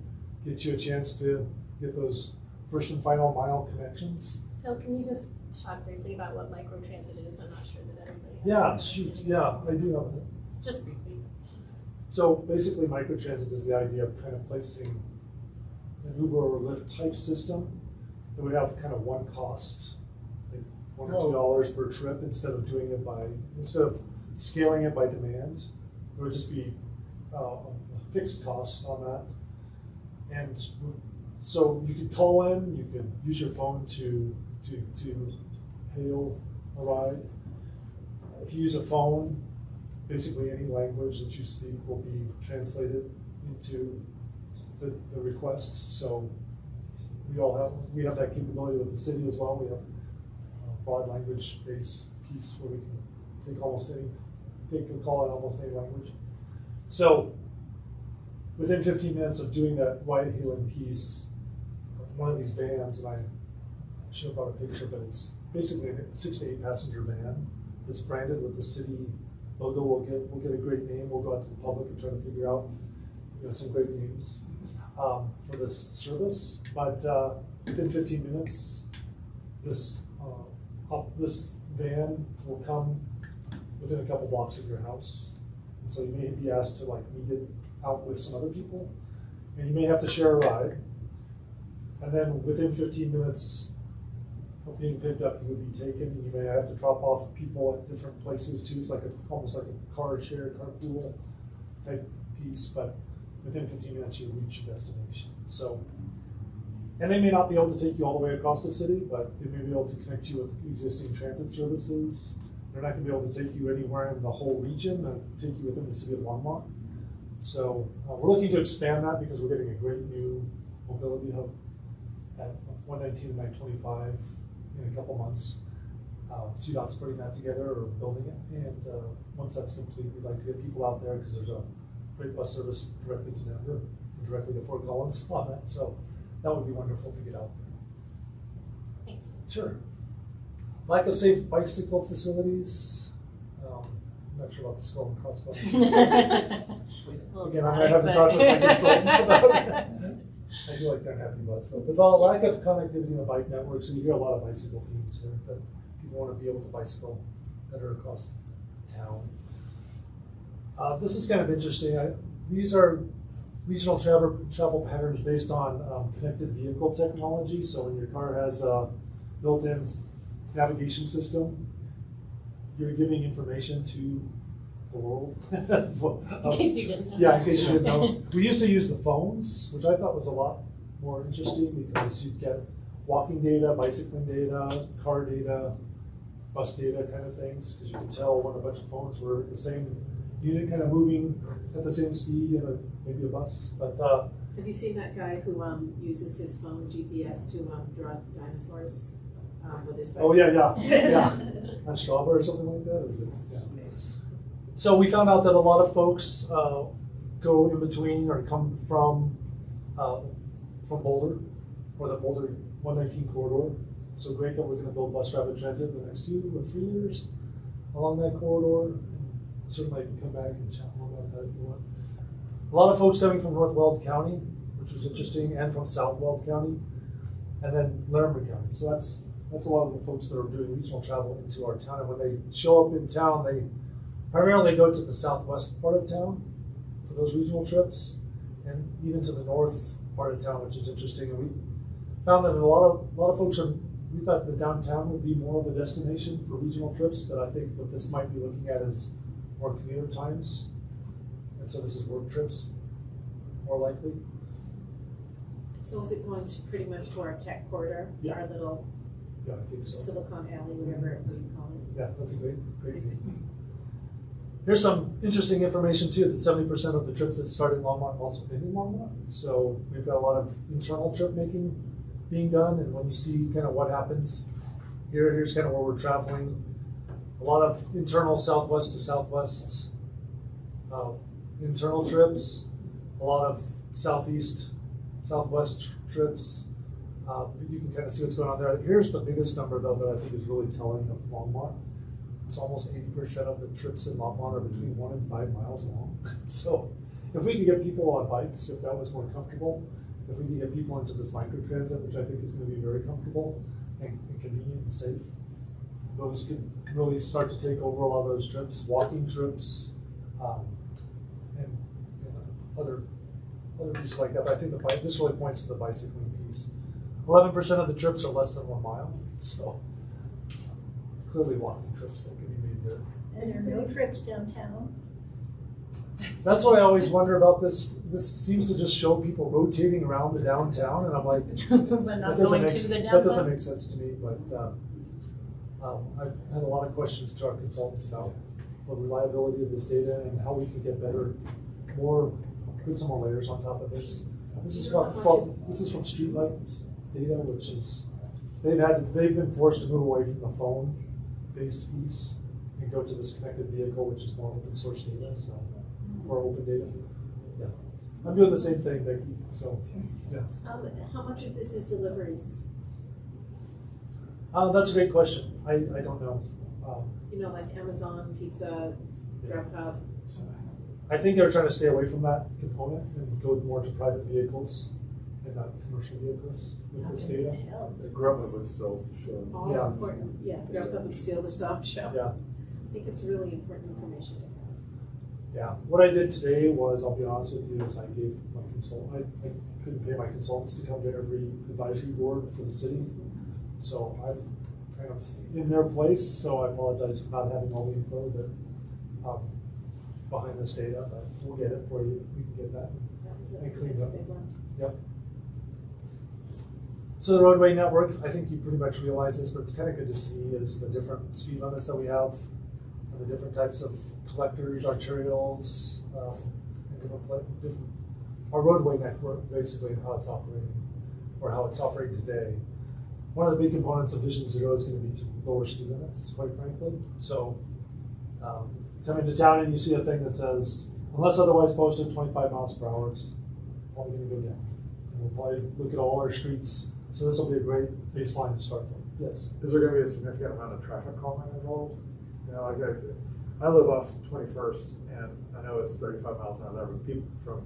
get you a chance to get those first and final mile connections. Phil, can you just talk briefly about what microtransit is? I'm not sure that everybody has. Yeah, an shoot, understanding. yeah, I do have it. Just briefly. So basically, microtransit is the idea of kind of placing an Uber or Lyft type system that would have kind of one cost, like $1 or $2 per trip, instead of scaling it by demand. It would just be a fixed cost on that. And so you could call in, you could use your phone to hail a ride. If you use a phone, basically any language that you speak will be translated into the request. So we have that capability with the city as well. We have a broad language based piece where we can take a call in almost any language. So within 15 minutes of doing that ride hailing piece, one of these vans, and I should have brought a picture, but it's basically a 6 to 8 passenger van. It's branded with the city logo. We'll get a great name. We'll go out to the public and try to figure out some great names for this service. But within 15 minutes, this van will come within a couple blocks of your house. And so you may be asked to meet it out with some other people, and you may have to share a ride. And then within 15 minutes of being picked up, you would be taken. You may have to drop off people at different places too. It's almost like a carpool type piece, but within 15 minutes you reach your destination. So, and they may not be able to take you all the way across the city, but they may be able to connect you with existing transit services. They're not going to be able to take you anywhere in the whole region and take you within the city of Longmont. So we're looking to expand that, because we're getting a great new mobility hub at 119 and 925 in a couple months. CDOT's putting that together, or building it, and once that's complete, we'd like to get people out there, because there's a great bus service directly to Denver and directly to Fort Collins on that. So that would be wonderful to get out there. Thanks. Sure. Lack of safe bicycle facilities. I'm not sure about the skull and crossbones. Again, I might have to talk with my consultants about it. I do like that happy bus. So with the lack of connectivity in the bike network, so you hear a lot of bicycle themes here, but people want to be able to bicycle better across town. This is kind of interesting. These are regional travel patterns based on connected vehicle technology. So when your car has a built-in navigation system, you're giving information to the world. In case you didn't know. Yeah, in case you didn't know. We used to use the phones, which I thought was a lot more interesting, because you'd get walking data, bicycling data, car data, bus data kind of things, because you could tell when a bunch of phones were the same unit kind of moving at the same speed in maybe a bus. But Have you seen that guy who uses his phone GPS to draw dinosaurs with his bike? oh yeah. On Strava or something like that, or is it? Yeah. So we found out that a lot of folks go in between or come from Boulder, or the Boulder 119 corridor. So great that we're going to build bus rapid transit in the next 2 or 3 years along that corridor. Certainly I can come back and chat more about that if you want. A lot of folks coming from North Weld County, which was interesting, and from South Weld County, and then Larimer County. So that's a lot of the folks that are doing regional travel into our town. And when they show up in town, they primarily go to the southwest part of town for those regional trips, and even to the north part of town, which is interesting. And we found that a lot of folks we thought the downtown would be more of a destination for regional trips, but I think what this might be looking at is more commuter times. And so this is work trips, more likely. So is it going to pretty much to our tech corridor, Yeah. our little Yeah, I think so. Silicon Alley, whatever you call it? Yeah, that's a great name. Here's some interesting information too, that 70% of the trips that start in Longmont also end in Longmont. So we've got a lot of internal trip making being done, and when you see kind of what happens here's kind of where we're traveling. A lot of internal southwest to southwest internal trips, a lot of southeast, southwest trips. You can kind of see what's going on there. Here's the biggest number though that I think is really telling of Longmont. It's almost 80% of the trips in Longmont are between 1 and 5 miles long. So if we could get people on bikes, if that was more comfortable, if we could get people into this microtransit, which I think is going to be very comfortable and convenient and safe, those could really start to take over a lot of those trips, walking trips, and other pieces like that. But I think this really points to the bicycling piece. 11% of the trips are less than 1 mile, so clearly walking trips that can be made there. And there are no trips downtown. That's what I always wonder about this. This seems to just show people rotating around the downtown, and I'm like, But not going to the that downtown. doesn't make sense to me. But I've had a lot of questions to our consultants about the reliability of this data and how we can get better, put some more layers on top of this. This is from Streetlight data, which is they've been forced to move away from the phone-based piece and go to this connected vehicle, which is more open source data, so more open data. Yeah, I'm doing the same thing, Becky. So, yeah. How much of this is deliveries? That's a great question. I don't know. Like Amazon, pizza, Grubhub. I think they're trying to stay away from that component and go more to private vehicles and not commercial vehicles with this data. The Grubhub would still show. All Yeah. important. Yeah, Grubhub would steal the soft show. Yeah. I think it's really important information to have. Yeah, what I did today was, I'll be honest with you, is I gave my consultant, I couldn't pay my consultants to come to every advisory board for the city. So I'm kind of in their place, so I apologize for not having all the info that behind this data, but we'll get it for you. We can get that. And cleaned That's a up. big one. Yep. So the roadway network, I think you pretty much realize this, but it's kind of good to see is the different speed limits that we have and the different types of collectors, arterials, and different our roadway network basically and how it's operating or how it's operating today. One of the big components of Vision Zero is going to be to lower speed limits, quite frankly. So come into town and you see a thing that says, unless otherwise posted 25 miles per hour, it's probably going to go down. And we'll probably look at all our streets. So this will be a great baseline to start from. Yes. Is there going to be a significant amount of traffic calming involved? Like I live off 21st, and I know it's 35 miles an hour, but people from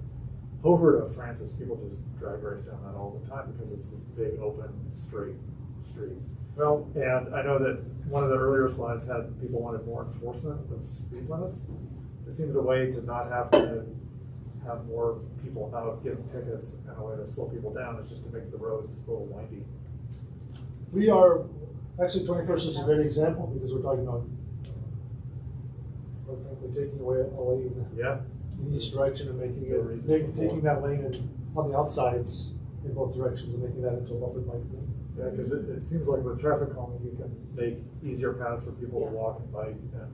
Hover to Francis, people just drag race down that all the time because it's this big, open, straight street. Well, And I know that one of the earlier slides had people wanted more enforcement of speed limits. It seems a way to not have to have more people out giving tickets and a way to slow people down is just to make the roads a little windy. we are, actually 21st is a great example because we're talking about, quite frankly, taking away a lane Yeah. in each direction and making No reason it, for taking that lane and on the outsides in both directions and making that into a buffered bike lane. Yeah, because it seems like with traffic calming, you can make easier paths for people to walk and bike and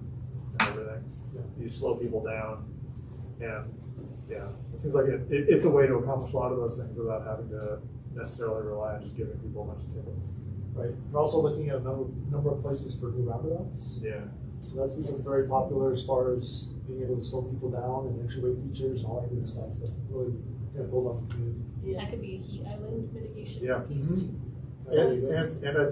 everything. Yeah. You slow people down, and yeah, it seems like it's a way to accomplish a lot of those things without having to necessarily rely on just giving people a bunch of tickets. Right. We're also looking at a number of places for new roundabouts. Yeah. So that's become very popular as far as being able to slow people down and entryway features and all that good stuff that really kind of build on the community. That could be a heat island mitigation Yeah. piece too. And I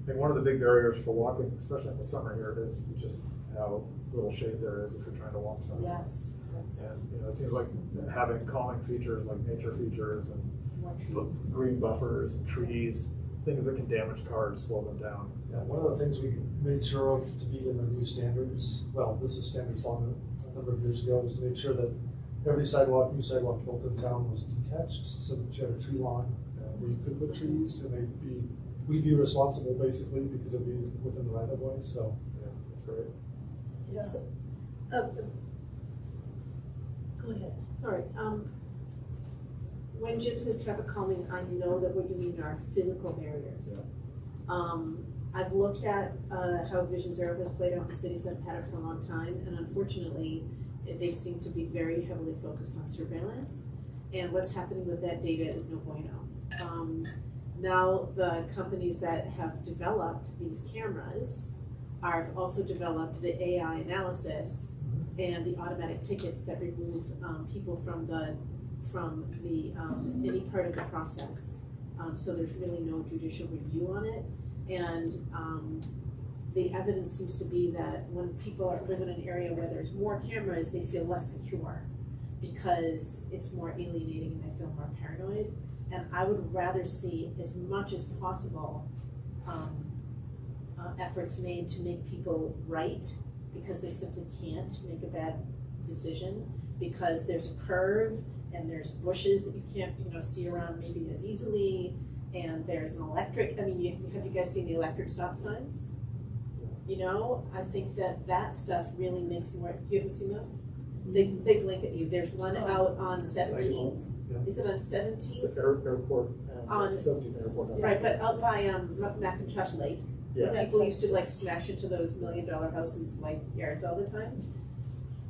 think one of the big barriers for walking, especially in the summer here, is just how little shade there is if you're trying to walk somewhere. Yes. That's And it seems like having calming features like nature features and more trees. green buffers and trees, things that can damage cars, slow them down. Yeah, one of the things we made sure of to be in the new standards, well, this is standards long a number of years ago, was to make sure that every new sidewalk built in town was detached, so that you had a tree lawn where you could put trees, and we'd be responsible basically because it'd be within the right of way. So Yeah, that's great. Yeah. Go ahead. Sorry. When Jim says traffic calming, I know that what you mean are physical barriers. I've looked at how Vision Zero has played out in cities that have had it for a long time, and unfortunately, they seem to be very heavily focused on surveillance. And what's happening with that data is no bueno. Now the companies that have developed these cameras have also developed the AI analysis and the automatic tickets that remove people from the any part of the process. So there's really no judicial review on it. And the evidence seems to be that when people live in an area where there's more cameras, they feel less secure because it's more alienating and they feel more paranoid. And I would rather see, as much as possible, efforts made to make people right, because they simply can't make a bad decision, because there's a curve and there's bushes that you can't, see around maybe as easily, and there's an electric. I mean, have you guys seen the electric stop signs? I think that stuff really makes more. You haven't seen those? They blink at you. There's one out on 17th. Is it on 17th? It's an airport, On 17th airport. Right, but out by Macintosh Lake. Yeah. People used to smash into those $1 million houses yards all the time.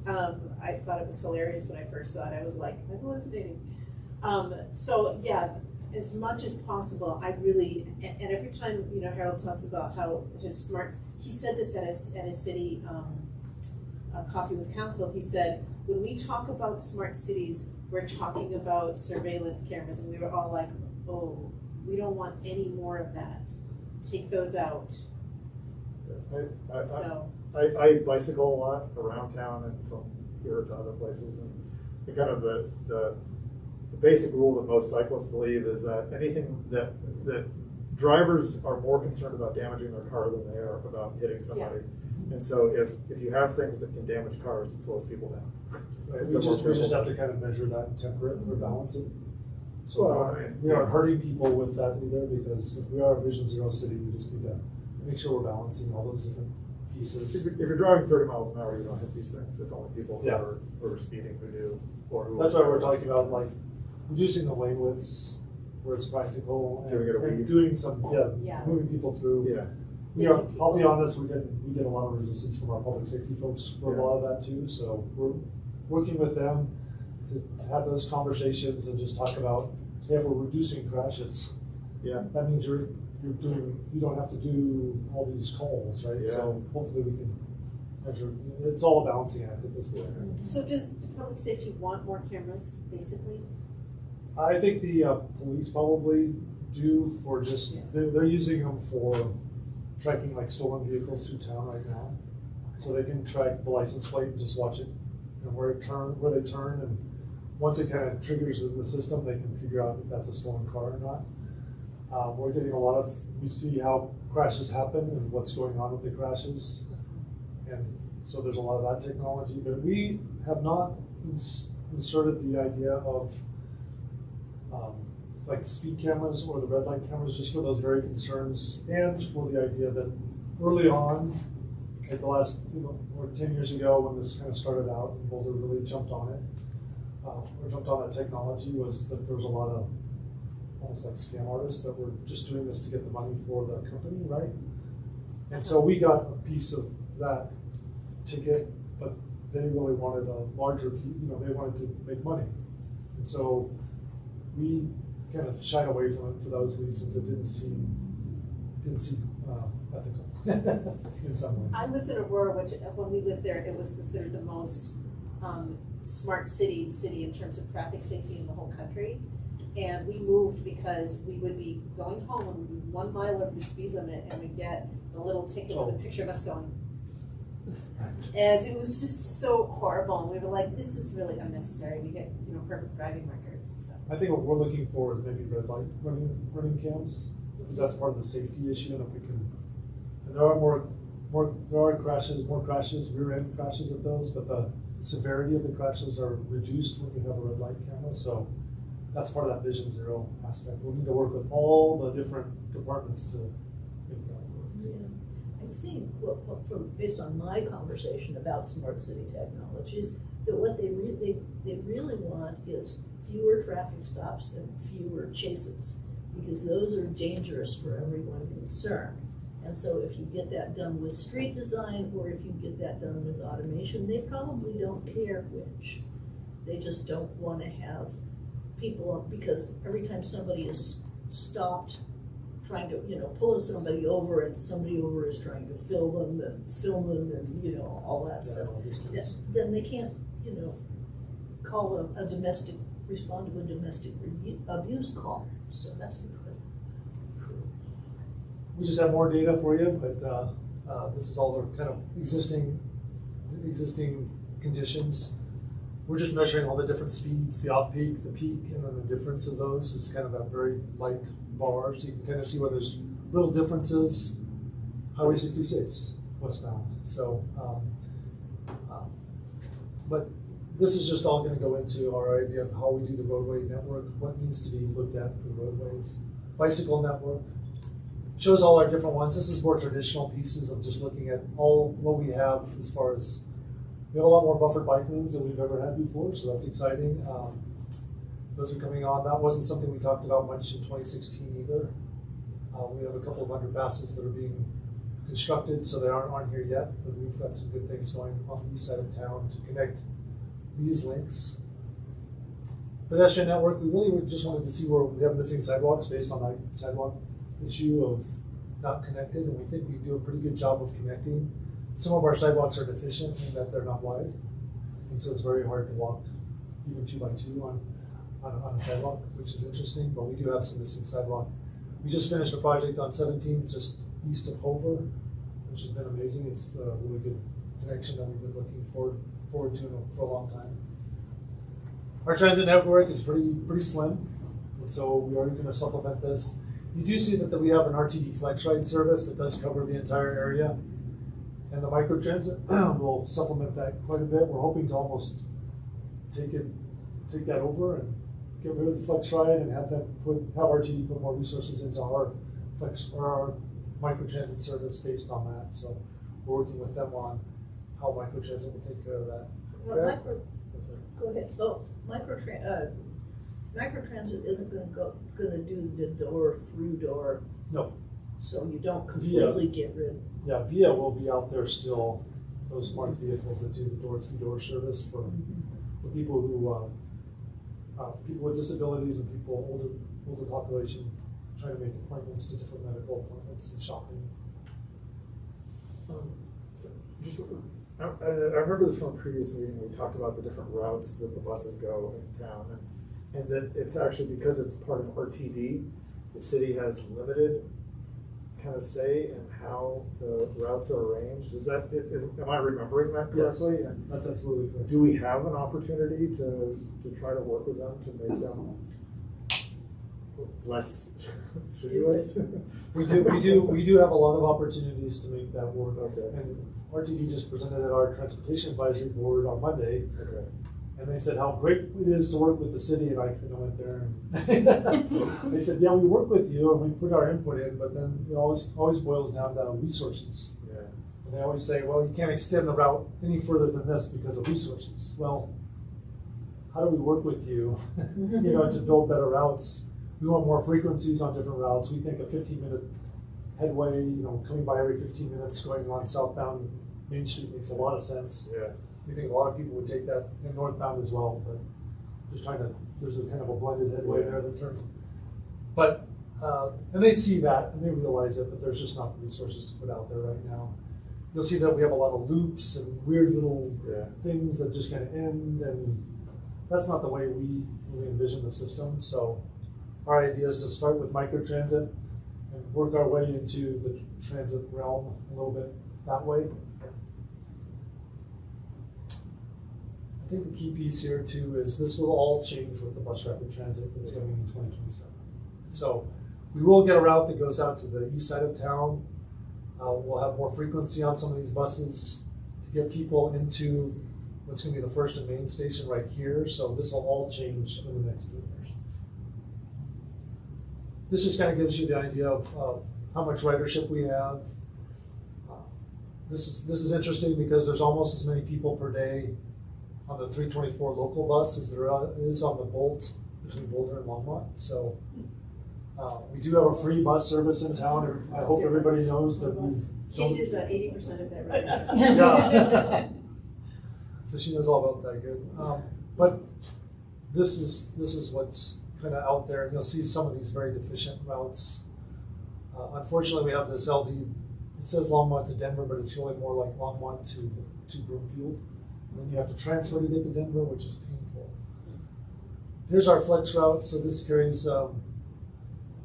I thought it was hilarious when I first saw it. I was like, I'm hallucinating. So yeah, as much as possible, I really, and every time, Harold talks about how he said this at his city coffee with council. He said, when we talk about smart cities, we're talking about surveillance cameras, and we were all like, oh, we don't want any more of that. Take those out. I bicycle a lot around town and from here to other places, and the kind of the basic rule that most cyclists believe is that anything that drivers are more concerned about damaging their car than they are about hitting somebody. Yeah. And so if you have things that can damage cars, it slows people down. Right. We just have to kind of measure that and temper it or balance it. So we aren't hurting people with that either, because if we are a Vision Zero city, we just need to make sure we're balancing all those different pieces. If you're driving 30 miles an hour, you don't hit these things. It's only people who are speeding who do. That's why we're talking about reducing the lane widths where it's practical, and doing some moving people through. Yeah. I'll be honest, we get a lot of resistance from our public safety folks for a lot of that too. So we're working with them to have those conversations and just talk about, hey, if we're reducing crashes, that means you don't have to do all these calls, right? Yeah. So hopefully we can measure. It's all a balancing act at this point. So does public safety want more cameras, basically? I think the police probably do for just, they're using them for tracking stolen vehicles through town right now. So they can track the license plate and just watch it and where they turn, and once it kind of triggers in the system, they can figure out if that's a stolen car or not. We're getting we see how crashes happen and what's going on with the crashes. And so there's a lot of that technology, but we have not inserted the idea of the speed cameras or the red light cameras, just for those very concerns, and for the idea that early on, the last, or 10 years ago when this kind of started out and Boulder really jumped on it, or jumped on that technology, was that there was a lot of almost scam artists that were just doing this to get the money for the company, right? And so we got a piece of that ticket, but they really wanted a larger piece, they wanted to make money. And so we kind of shied away from it for those reasons. It didn't seem ethical in some ways. I lived in Aurora, which when we lived there, it was considered the most smart city in terms of traffic safety in the whole country. And we moved because we would be going home 1 mile over the speed limit, and we'd get a little ticket with a picture of us going. And it was just so horrible. And we were like, this is really unnecessary. We get perfect driving records. So. I think what we're looking for is maybe red light running cams, because that's part of the safety issue. And if we can, and there are more crashes, rear end crashes of those, but the severity of the crashes are reduced when we have a red light camera. So that's part of that Vision Zero aspect. We'll need to work with all the different departments to make that work. Yeah. I think, based on my conversation about smart city technologies, that what they really want is fewer traffic stops and fewer chases, because those are dangerous for everyone concerned. And so if you get that done with street design, or if you get that done with automation, they probably don't care which. They just don't wanna have people, because every time somebody is stopped trying to, pulling somebody over, and somebody over is trying to film them and, all that stuff, then they can't, call a domestic, respond to a domestic abuse call, so that's not good. We just have more data for you, but this is all the kind of existing conditions. We're just measuring all the different speeds, the off-peak, the peak, and then the difference of those is kind of that very light bar, so you can kind of see where there's little differences. Highway 66 westbound. So, but this is just all going to go into our idea of how we do the roadway network, what needs to be looked at for roadways. Bicycle network shows all our different ones. This is more traditional pieces of just looking at all what we have as far as, we have a lot more buffered bike lanes than we've ever had before, so that's exciting. Those are coming on. That wasn't something we talked about much in 2016 either. We have a couple of underpasses that are being constructed, so they aren't here yet, but we've got some good things going on the east side of town to connect these links. Pedestrian network, we really just wanted to see where we have missing sidewalks based on that sidewalk issue of not connected, and we think we do a pretty good job of connecting. Some of our sidewalks are deficient in that they're not wide, and so it's very hard to walk even 2x2 on a sidewalk, which is interesting, but we do have some missing sidewalk. We just finished a project on 17th, just east of Hover, which has been amazing. It's a really good connection that we've been looking forward to for a long time. Our transit network is pretty slim, and so we are going to supplement this. You do see that we have an RTD Flex Ride service that does cover the entire area, and the microtransit will supplement that quite a bit. We're hoping to almost take that over and get rid of the Flex Ride and have RTD put more resources into our microtransit service based on that. So we're working with them on how microtransit will take care of that. Well, go ahead. Oh, microtransit isn't gonna do the door-through door. No. So you don't completely get rid. Yeah, VIA will be out there still, those smart vehicles that do the door-through-door service for people who, people with disabilities and people, older population, trying to make appointments to different medical appointments and shopping. I remember this from a previous meeting, we talked about the different routes that the buses go in town, and that it's actually, because it's part of RTD, the city has limited kind of say in how the routes are arranged. Am I remembering that correctly? Yes, and that's absolutely correct. do we have an opportunity to try to work with them to make them less sinuous? We do have a lot of opportunities to make that work. Okay. And RTD just presented at our transportation advisory board on Monday. Okay. And they said how great it is to work with the city, and I kind of went there and they said, yeah, we work with you and we put our input in, but then it always boils down to resources. Yeah. And they always say, well, you can't extend the route any further than this because of resources. Well, how do we work with you, to build better routes? We want more frequencies on different routes. We think a 15-minute headway, coming by every 15 minutes going on southbound Main Street makes a lot of sense. Yeah. We think a lot of people would take that in northbound as well, but just there's a kind of a blended headway there that turns. But, and they see that and they realize it, but there's just not the resources to put out there right now. You'll see that we have a lot of loops and weird little things that just kind of end, and that's not the way we really envision the system. So our idea is to start with microtransit and work our way into the transit realm a little bit that way. I think the key piece here too is this will all change with the bus rapid transit that's coming in 2027. So we will get a route that goes out to the east side of town. We'll have more frequency on some of these buses to get people into what's going to be the first and main station right here. So this will all change in the next 3 years. This just kind of gives you the idea of how much ridership we have. This is interesting because there's almost as many people per day on the 324 local bus as there is on the Bolt between Boulder and Longmont. So We do have a free bus service in town. I hope everybody knows that we've. Kate is 80% of that right now. Yeah. So she knows all about that, good. But this is what's kind of out there, and you'll see some of these very deficient routes. Unfortunately, we have this LD, it says Longmont to Denver, but it's really more like Longmont to Broomfield. And then you have to transfer to get to Denver, which is painful. Here's our flex route, so this carries,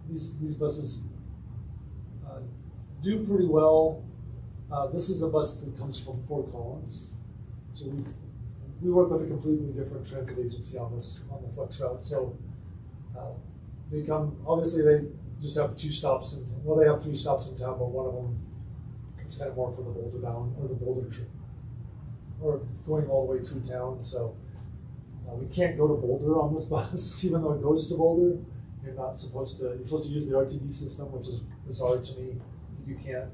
these buses do pretty well. This is the bus that comes from Fort Collins. So we work with a completely different transit agency on the flex route. So they come, obviously they just have 2 stops they have 3 stops in town, but one of them is kind of more for the Boulder bound or the Boulder trip, or going all the way through town. So we can't go to Boulder on this bus, even though it goes to Boulder. You're supposed to use the RTD system, which is bizarre to me. You can't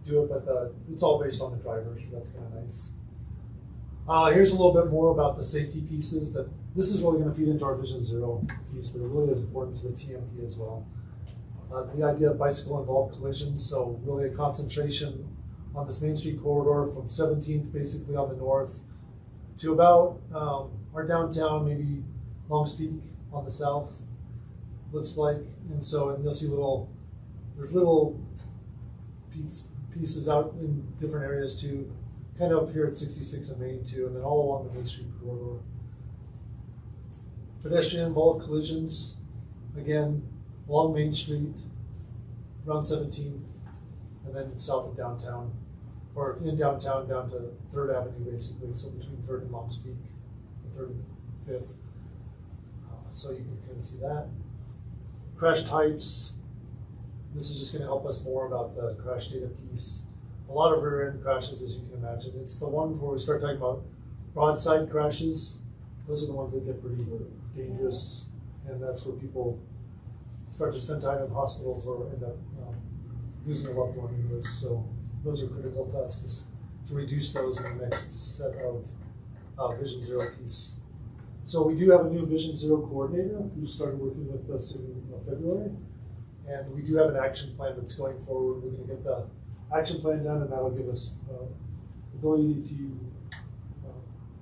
do it, but it's all based on the driver, so that's kind of nice. Here's a little bit more about the safety pieces. This is really going to feed into our Vision Zero piece, but it really is important to the TMP as well. The idea of bicycle-involved collisions, so really a concentration on this Main Street corridor from 17th, basically on the north, to about our downtown, maybe Longs Peak on the south, looks like. And you'll see there's little pieces out in different areas too, kind of up here at 66 and Main too, and then all along the Main Street corridor. Pedestrian-involved collisions, again, along Main Street, around 17th, and then south of downtown, or in downtown down to 3rd Avenue basically, so between 3rd and Longs Peak, 3rd and 5th. So you can kind of see that. Crash types. This is just going to help us more about the crash data piece. A lot of rear end crashes, as you can imagine. It's the one where we start talking about broadside crashes. Those are the ones that get pretty dangerous, and that's where people start to spend time in hospitals or end up losing a loved one in this. So those are critical to us to reduce those in the next set of Vision Zero piece. So we do have a new Vision Zero coordinator who started working with us in February. And we do have an action plan that's going forward. We're going to get the action plan done, and that'll give us ability to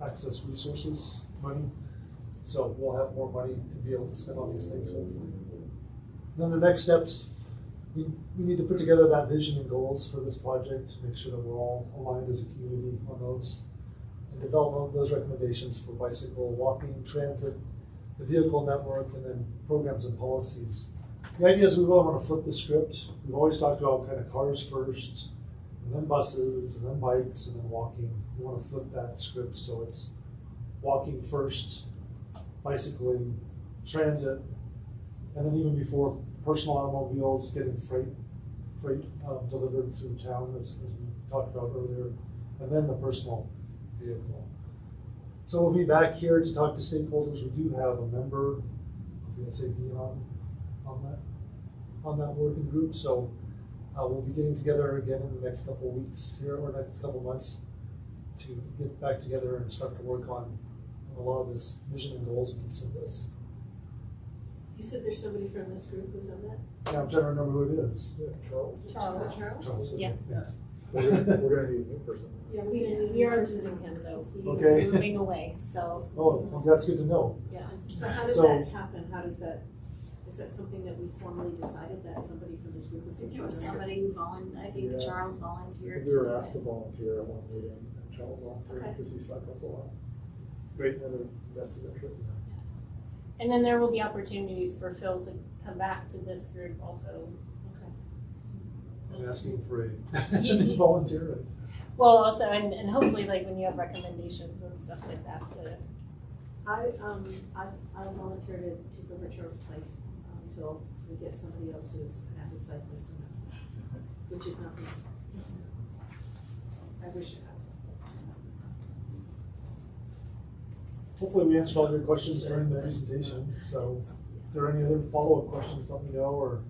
access resources, money. So we'll have more money to be able to spend on these things, hopefully. Then the next steps, we need to put together that vision and goals for this project to make sure that we're all aligned as a community on those, and develop those recommendations for bicycle, walking, transit, the vehicle network, and then programs and policies. The idea is we really want to flip the script. We've always talked about kind of cars first, and then buses, and then bikes, and then walking. We want to flip that script so it's walking first, bicycling, transit, and then even before personal automobiles, getting freight delivered through town, as we talked about earlier, and then the personal vehicle. So we'll be back here to talk to stakeholders. We do have a member of the SAB on that working group. So we'll be getting together again in the next couple of weeks here, or next couple of months, to get back together and start to work on a lot of this vision and goals piece of this. You said there's somebody from this group who's on that? Yeah, I'm trying to remember who it is. Yeah, Charles. Charles? Yeah. Yes. We're gonna need a new person. Yeah, We are losing him though. Okay. He's moving away, so. Oh, well, that's good to know. Yeah, so how does So- that happen? Is that something that we formally decided that somebody from this group was going to? There was somebody who I think Yeah. Charles volunteered. We were to do asked to it. volunteer at one meeting, and Charles volunteered Okay. because he cycles a lot. Great, another vested interest. And then there will be opportunities for Phil to come back to this group also. I'm asking for You- a volunteer. Well, also, and hopefully like when you have recommendations and stuff like that to. I volunteer to take over Charles' place until we get somebody else who's an avid cyclist in that, which is not me. I wish it happened. Hopefully we answered all your questions during the presentation. So if there are any other follow-up questions, let me know, or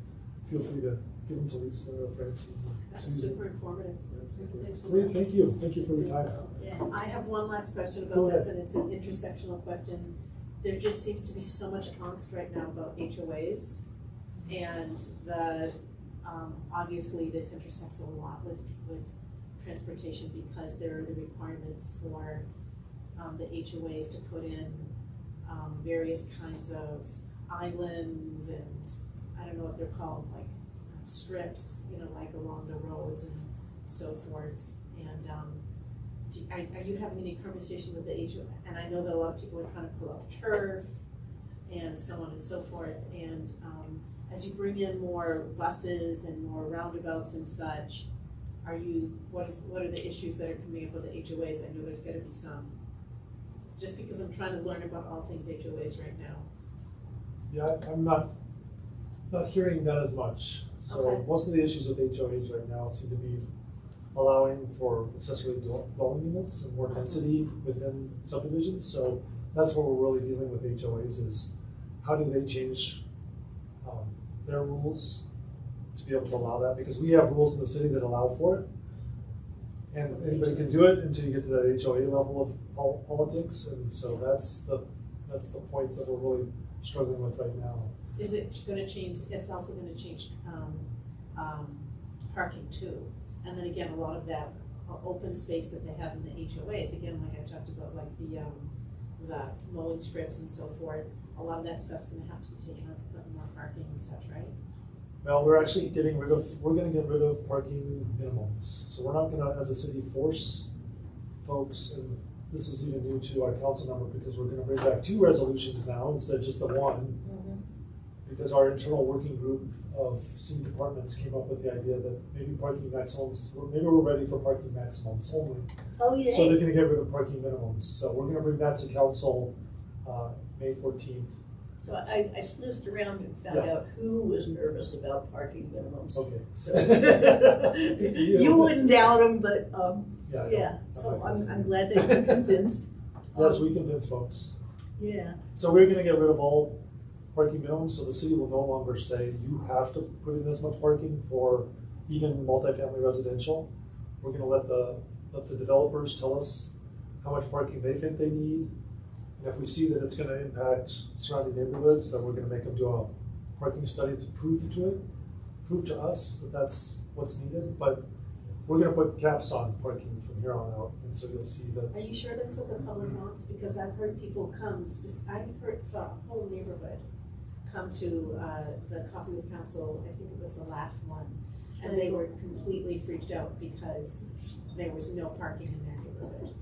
feel free to give them to Lisa or Francie. That's Susan. super informative. Thanks so Great, much. thank you. Thank you for your time. Yeah, I have one last question Go about this, ahead. and it's an intersectional question. There just seems to be so much angst right now about HOAs. And obviously this intersects a lot with transportation because there are the requirements for the HOAs to put in various kinds of islands and I don't know what they're called, like strips, like along the roads and so forth. And are you having any conversation with the HOA? And I know that a lot of people are trying to pull up turf and so on and so forth. And as you bring in more buses and more roundabouts and such, what are the issues that are coming up with the HOAs? I know there's got to be some. Just because I'm trying to learn about all things HOAs right now. Yeah, I'm not hearing that as much. So Okay. most of the issues with HOAs right now seem to be allowing for accessory dwelling units and more density within subdivisions. So that's what we're really dealing with HOAs is how do they change their rules to be able to allow that? Because we have rules in the city that allow for it. And anybody can do it until you get to that HOA level of politics. And so that's the point that we're really struggling with right now. Is it going to change? It's also going to change parking too. And then again, a lot of that open space that they have in the HOAs, again, like I talked about, like the mowing strips and so forth, a lot of that stuff's going to have to be taken up to put more parking and such, right? Well, we're actually we're going to get rid of parking minimums. So we're not going to, as a city, force folks, and this is even new to our council member because we're going to bring back 2 resolutions now instead of just the one. Because our internal working group of city departments came up with the idea that maybe parking maximums, maybe we're ready for parking maximums only. Oh, yeah. So they're going to get rid of parking minimums. So we're going to bring that to council May 14th. So I snoozed around and found out who was nervous about parking minimums. Okay. So you wouldn't doubt them, but yeah. So I'm glad that you're convinced. Yes, we convince folks. Yeah. So we're going to get rid of all parking minimums, so the city will no longer say you have to put in this much parking for even multifamily residential. We're going to let the developers tell us how much parking they think they need. And if we see that it's going to impact surrounding neighborhoods, then we're going to make them do a parking study to prove to us that that's what's needed. But we're going to put caps on parking from here on out, and so you'll see that. Are you sure that's what the public wants? Because I've heard people come, I've heard a whole neighborhood come to the Coffee with Council, I think it was the last one, and they were completely freaked out because there was no parking in their neighborhood.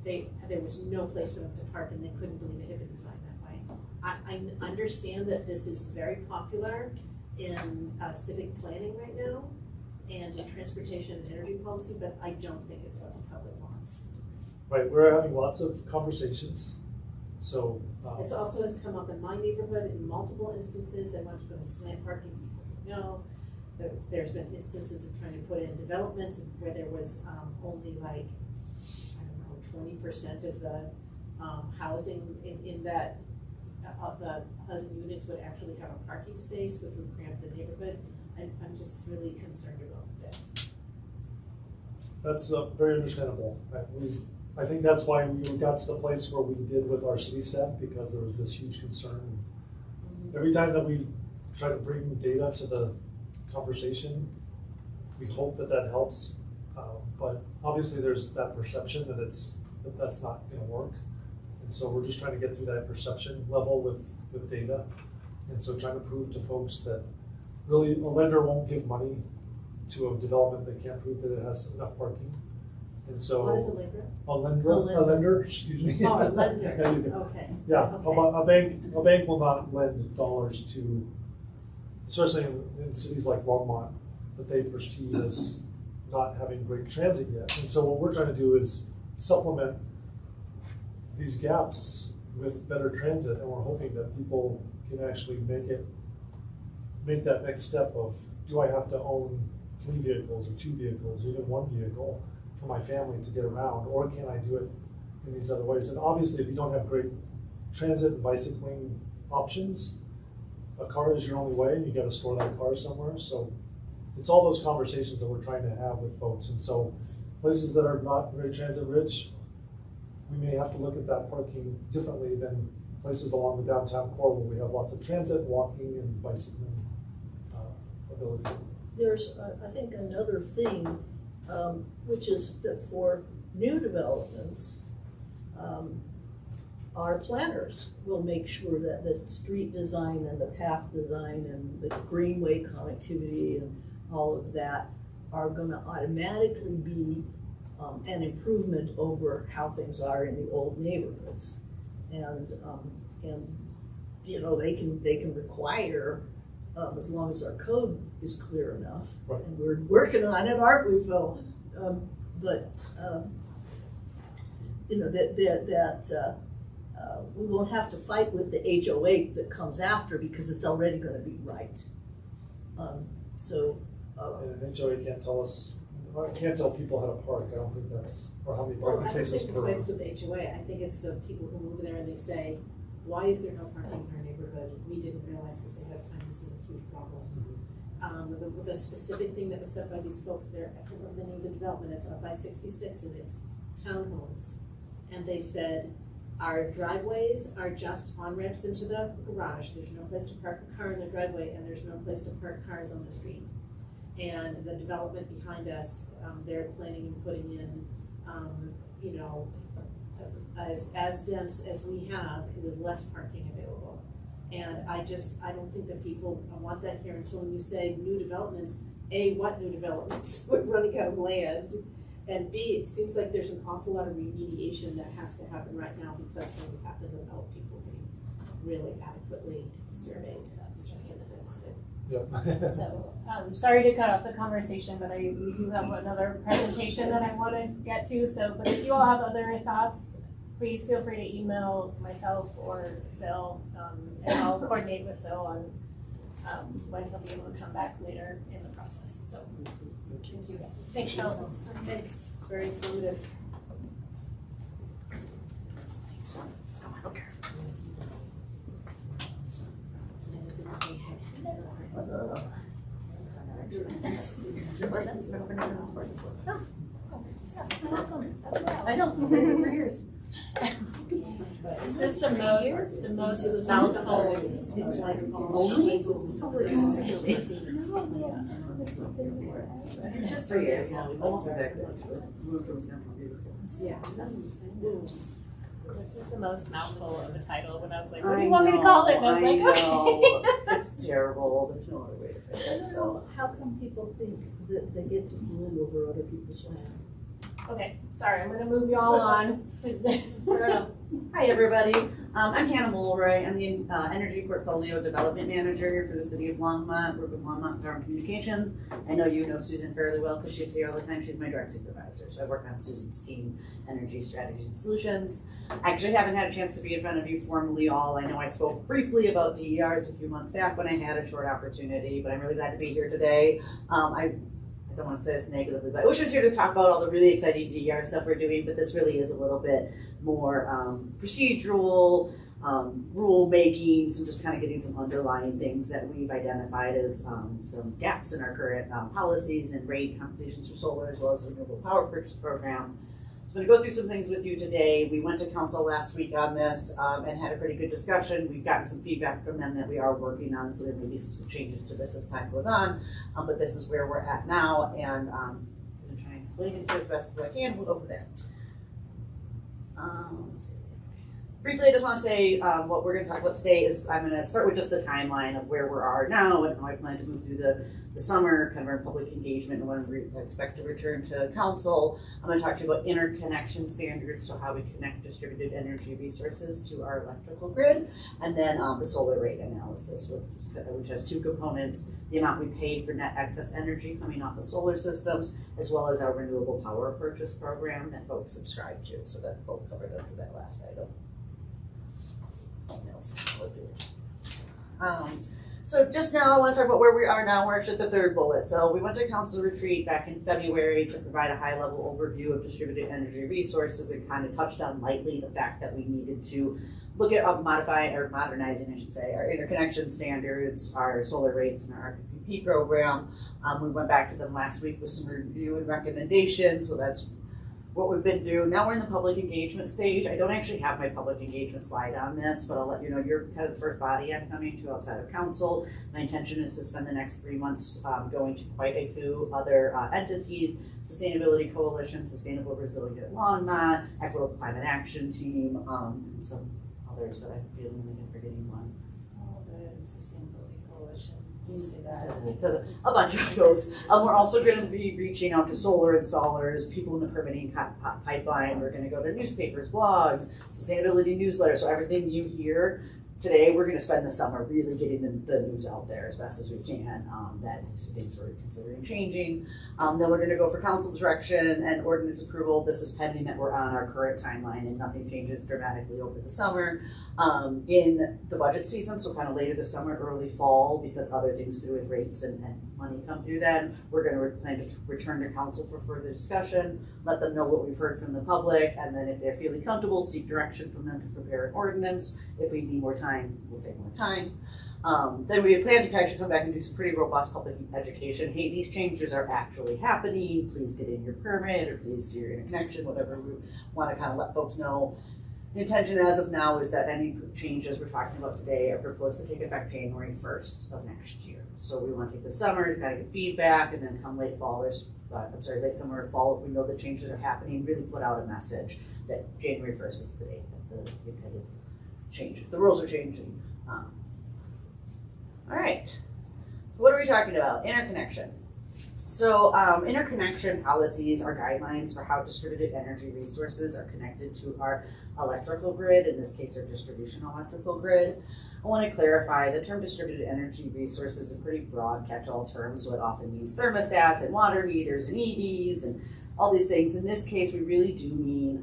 There was no place for them to park and they couldn't believe it had been designed that way. I understand that this is very popular in civic planning right now and in transportation and energy policy, but I don't think it's what the public wants. Right, we're having lots of conversations. So It also has come up in my neighborhood in multiple instances. They want to put in slant parking, people said no. There's been instances of trying to put in developments where there was only like, I don't know, 20% of the housing in that, the housing units would actually have a parking space, which would cramp the neighborhood. I'm just really concerned about this. that's very understandable. I think that's why we got to the place where we did with our city staff, because there was this huge concern. Every time that we try to bring data to the conversation, we hope that helps. But obviously there's that perception that that's not going to work. And so we're just trying to get through that perception level with data. And so trying to prove to folks that really a lender won't give money to a development that can't prove that it has enough parking. And so What is a lender? a lender, excuse me. Oh, a lender, There you go. okay. Yeah, Okay. a bank will not lend dollars to, especially in cities like Longmont, that they perceive as not having great transit yet. And so what we're trying to do is supplement these gaps with better transit, and we're hoping that people can actually make that next step of, do I have to own 3 vehicles or 2 vehicles or even 1 vehicle for my family to get around, or can I do it in these other ways? And obviously, if you don't have great transit and bicycling options, a car is your only way, and you got to store that car somewhere. So it's all those conversations that we're trying to have with folks. And so places that are not very transit rich, we may have to look at that parking differently than places along the downtown core where we have lots of transit, walking, and bicycling ability. There's, I think, another thing, which is that for new developments, our planners will make sure that the street design and the path design and the greenway connectivity and all of that are gonna automatically be an improvement over how things are in the old neighborhoods. And you know, they can require, as long as our code is clear enough, Right. and we're working on it, aren't we, Phil? You know, that we won't have to fight with the HOA that comes after because it's already gonna be right. And an HOA can't tell us, or can't tell people how to park. I don't think that's, or how many parking spaces per. I don't think the fights with the HOA, I think it's the people who move there and they say, why is there no parking in our neighborhood? We didn't realize this ahead of time, this is a huge problem. The specific thing that was said by these folks there, I can't remember the name of the development, it's up by 66 and it's townhomes. And they said, our driveways are just on-ramps into the garage. There's no place to park a car in the driveway and there's no place to park cars on the street. And the development behind us, they're planning and putting in, you know, as dense as we have with less parking available. And I don't think that people want that here. And so when you say new developments, A, what new developments? We're running out of land. And B, it seems like there's an awful lot of remediation that has to happen right now because things happen without people being really adequately surveyed. Yeah. So, sorry to cut off the conversation, but we do have another presentation that I want to get to. So, but if you all have other thoughts, please feel free to email myself or Phil, and I'll coordinate with Phil on when he'll be able to come back later in the process. So, thank you. Thanks, Phil. Thanks, very informative. I don't think we've been for years. Is this the most mouthful? It's like Just 3 years, almost a decade. Moved from Central View. yeah. This is the most mouthful of a title when I was like, what do you want me to call it? And I was like, okay. It's terrible, there's no other way to say it, so. How come people think that they get to rule over other people's land? Okay, sorry, I'm gonna move you all on to Hi, everybody. I'm Hannah Mulroy. I'm the Energy Portfolio Development Manager here for the City of Longmont. Work with Longmont Power and Communications. I know you know Susan fairly well because she's here all the time. She's my direct supervisor. So I work on Susan's team, Energy Strategies and Solutions. I actually haven't had a chance to be in front of you formally all. I know I spoke briefly about DERs a few months back when I had a short opportunity, but I'm really glad to be here today. I don't want to say this negatively, but I wish I was here to talk about all the really exciting DER stuff we're doing, but this really is a little bit more procedural, rule making, some just kind of getting some underlying things that we've identified as some gaps in our current policies and rate compensations for solar as well as the renewable power purchase program. So I'm going to go through some things with you today. We went to council last week on this and had a pretty good discussion. We've gotten some feedback from them that we are working on, so there may be some changes to this as time goes on, but this is where we're at now, and I'm going to try and explain it to you as best as I can. We'll go from there. Let's see. Briefly, I just want to say what we're going to talk about today is I'm going to start with just the timeline of where we are now and how I plan to move through the summer, kind of our public engagement and when we expect to return to council. I'm going to talk to you about interconnection standards, so how we connect distributed energy resources to our electrical grid, and then the solar rate analysis, which has two components: the amount we paid for net excess energy coming off the solar systems, as well as our renewable power purchase program that folks subscribe to. So that's both covered under that last item. So just now I want to talk about where we are now. We're actually at the third bullet. So we went to council retreat back in February to provide a high level overview of distributed energy resources and kind of touched on lightly the fact that we needed to look at modernizing, I should say, our interconnection standards, our solar rates, and our RPP program. We went back to them last week with some review and recommendations. So that's what we've been through. Now we're in the public engagement stage. I don't actually have my public engagement slide on this, but I'll let you know you're kind of the first body I'm coming to outside of council. My intention is to spend the next 3 months going to quite a few other entities, Sustainability Coalition, Sustainable Resilient Longmont, Equitable Climate Action Team, and some others that I'm feeling like I'm forgetting one. Oh, the Sustainability Coalition. You say that. Because a bunch of folks. We're also going to be reaching out to solar installers, people in the permitting pipeline. We're going to go to newspapers, blogs, sustainability newsletters. So everything you hear today, we're going to spend the summer really getting the news out there as best as we can, that things we're considering changing. Then we're going to go for council direction and ordinance approval. This is pending that we're on our current timeline and nothing changes dramatically over the summer. In the budget season, so kind of later this summer, early fall, because other things to do with rates and money come through then, we're going to plan to return to council for further discussion, let them know what we've heard from the public, and then if they're feeling comfortable, seek direction from them to prepare an ordinance. If we need more time, we'll take more time. Then we plan to actually come back and do some pretty robust public education. Hey, these changes are actually happening. Please get in your permit, or please do your interconnection, whatever we want to kind of let folks know. The intention as of now is that any changes we're talking about today are proposed to take effect January 1st of next year. So we want to take the summer to kind of get feedback, and then come late fall, late summer or fall, if we know the changes are happening, really put out a message that January 1st is the date that the intended changes. The rules are changing. All right, what are we talking about? Interconnection. So interconnection policies are guidelines for how distributed energy resources are connected to our electrical grid, in this case our distribution electrical grid. I want to clarify the term distributed energy resources is a pretty broad catch-all term, so it often means thermostats and water meters and EVs and all these things. In this case, we really do mean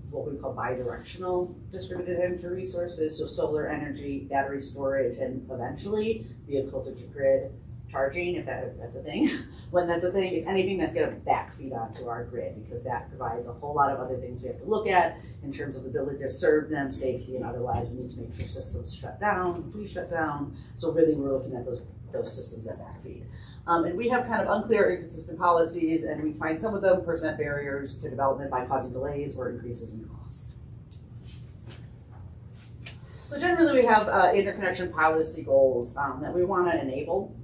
what we call bidirectional distributed energy resources, so solar energy, battery storage, and eventually vehicle-to-grid charging, if that's a thing. When that's a thing, it's anything that's going to backfeed onto our grid, because that provides a whole lot of other things we have to look at in terms of ability to serve them, safety, and otherwise we need to make sure systems shut down, please shut down. So really we're looking at those systems that backfeed. And we have kind of unclear, inconsistent policies, and we find some of them present barriers to development by causing delays or increases in cost. So generally we have interconnection policy goals that we want to enable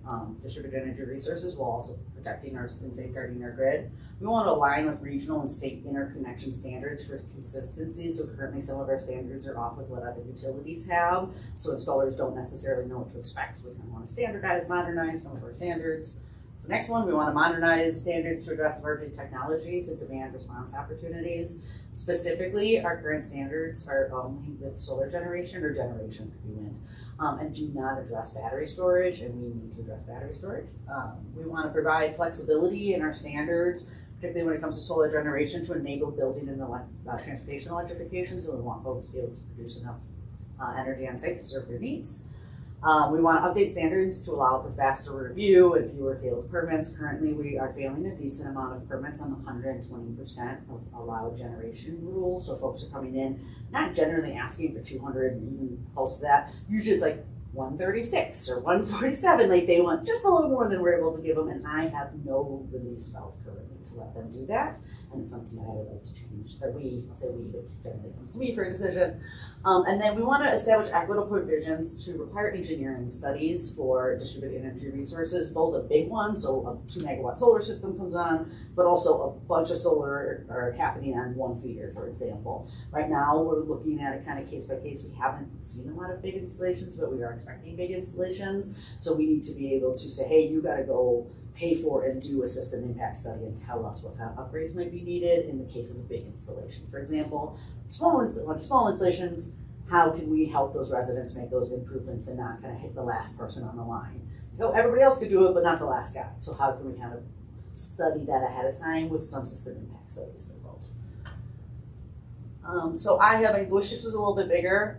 distributed energy resources while also protecting and safeguarding our grid. We want to align with regional and state interconnection standards for consistency. So currently some of our standards are off with what other utilities have, so installers don't necessarily know what to expect. So we kind of want to standardize, modernize some of our standards. The next one, we want to modernize standards to address emerging technologies and demand response opportunities. Specifically, our current standards are only with solar generation or generation could be wind, and do not address battery storage, and we need to address battery storage. We want to provide flexibility in our standards, particularly when it comes to solar generation, to enable building and transportation electrification, so we want folks to be able to produce enough energy on site to serve their needs. We want to update standards to allow for faster review and fewer failed permits. Currently, we are failing a decent amount of permits on the 120% of allowed generation rule. So folks are coming in, not generally asking for 200, even close to that. Usually it's like 136 or 147. Like they want just a little more than we're able to give them. And I have no release valve currently to let them do that. And it's something that I would like to change. That I'll say we, but generally comes to me for a decision. And then we want to establish equitable provisions to require engineering studies for distributed energy resources, both a big one, so a 2 megawatt solar system comes on, but also a bunch of solar are happening on one feeder, for example. Right now, we're looking at it kind of case by case. We haven't seen a lot of big installations, but we are expecting big installations. So we need to be able to say, hey, you got to go pay for and do a system impact study and tell us what kind of upgrades might be needed in the case of a big installation. For example, small installations, how can we help those residents make those improvements and not kind of hit the last person on the line? Everybody else could do it, but not the last guy. So how can we kind of study that ahead of time with some system impact studies involved? So I wish this was a little bit bigger.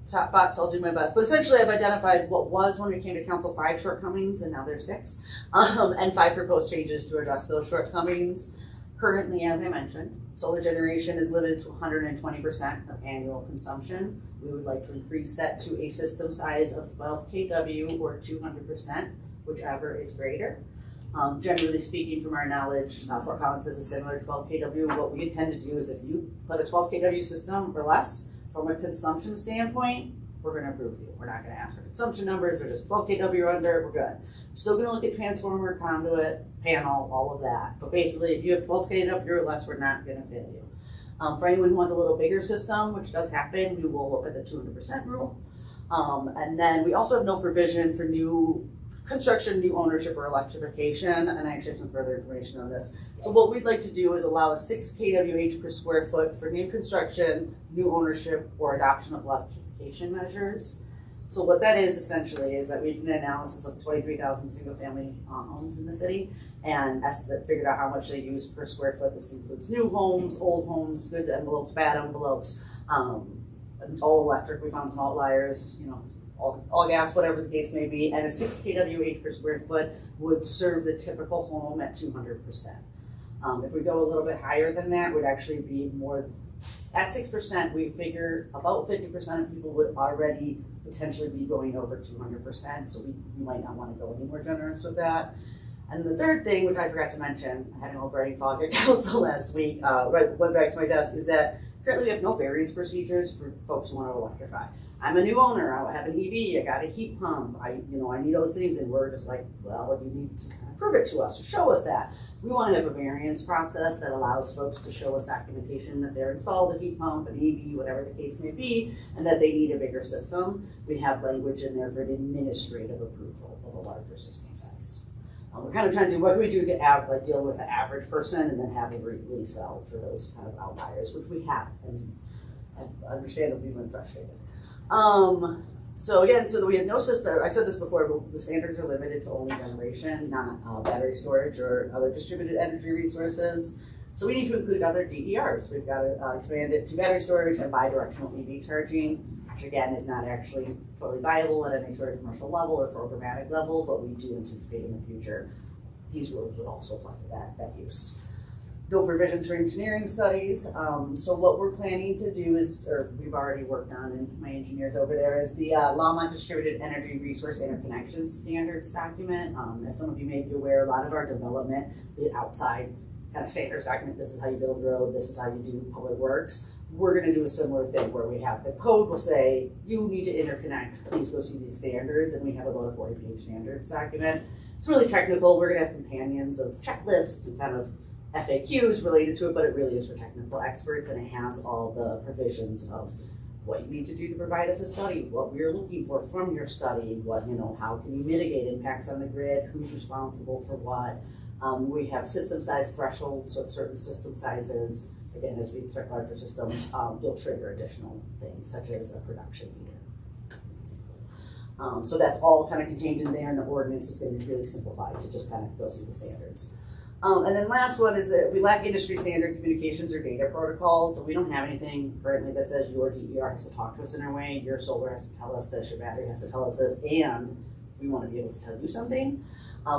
Top thoughts, I'll do my best. But essentially I've identified what was, when we came to council, 5 shortcomings, and now there's 6. And 5 proposed changes to address those shortcomings. Currently, as I mentioned, solar generation is limited to 120% of annual consumption. We would like to increase that to a system size of 12 kW or 200%, whichever is greater. Generally speaking, from our knowledge, Fort Collins is a similar 12 kW. What we intend to do is if you put a 12 kW system or less, from a consumption standpoint, we're gonna approve you. We're not gonna ask for consumption numbers, we're just 12 kW or under, we're good. Still gonna look at transformer, conduit, panel, all of that. But basically, if you have 12 kW or less, we're not gonna fail you. For anyone who wants a little bigger system, which does happen, we will look at the 200% rule. And then we also have no provision for new construction, new ownership, or electrification, and I actually have some further information on this. So what we'd like to do is allow a 6 kWh per square foot for new construction, new ownership, or adoption of electrification measures. So what that is essentially is that we did an analysis of 23,000 single-family homes in the city and figured out how much they use per square foot. This includes new homes, old homes, good envelopes, bad envelopes, all electric. We found some outliers, you know, all gas, whatever the case may be, and a 6 kWh per square foot would serve the typical home at 200%. If we go a little bit higher than that, would actually be more. At 6%, we figure about 50% of people would already potentially be going over 200%, so we might not want to go any more generous with that. And the third thing, which I forgot to mention, I had an old brain fog at council last week, went back to my desk, is that currently we have no variance procedures for folks who want to electrify. I'm a new owner, I have an EV, I got a heat pump, I need all these things, and we're just like, well, you need to kind of prove it to us, or show us that. We want to have a variance process that allows folks to show us documentation that they're installed a heat pump, an EV, whatever the case may be, and that they need a bigger system. We have language in there for an administrative approval of a larger system size. We're kind of trying to do, what do we do to deal with the average person and then have a release valve for those kind of outliers, which we have, and understandably been frustrated. So we have no system. I said this before, but the standards are limited to only generation, not battery storage or other distributed energy resources. So we need to include other DERs. We've got to expand it to battery storage and bidirectional EV charging, which again is not actually totally viable at any sort of commercial level or programmatic level, but we do anticipate in the future these rules would also apply to that use. No provisions for engineering studies. So what we're planning to do is, or we've already worked on, and my engineers over there, is the Longmont Distributed Energy Resource Interconnection Standards document. As some of you may be aware, a lot of our development, the outside kind of standards document, this is how you build road, this is how you do public works. We're gonna do a similar thing where we have the code will say, you need to interconnect, please go see these standards, and we have about a 40-page standards document. It's really technical. We're gonna have companions of checklists and kind of FAQs related to it, but it really is for technical experts, and it has all the provisions of what you need to do to provide us a study, what we're looking for from your study, what, how can you mitigate impacts on the grid, who's responsible for what. We have system size thresholds, so at certain system sizes, again, as we expect larger systems, you'll trigger additional things such as a production meter. So that's all kind of contained in there, and the ordinance is going to be really simplified to just kind of go see the standards. And then last one is that we lack industry standard communications or data protocols. So we don't have anything currently that says your DER has to talk to us in our way, your solar has to tell us this, your battery has to tell us this, and we want to be able to tell you something.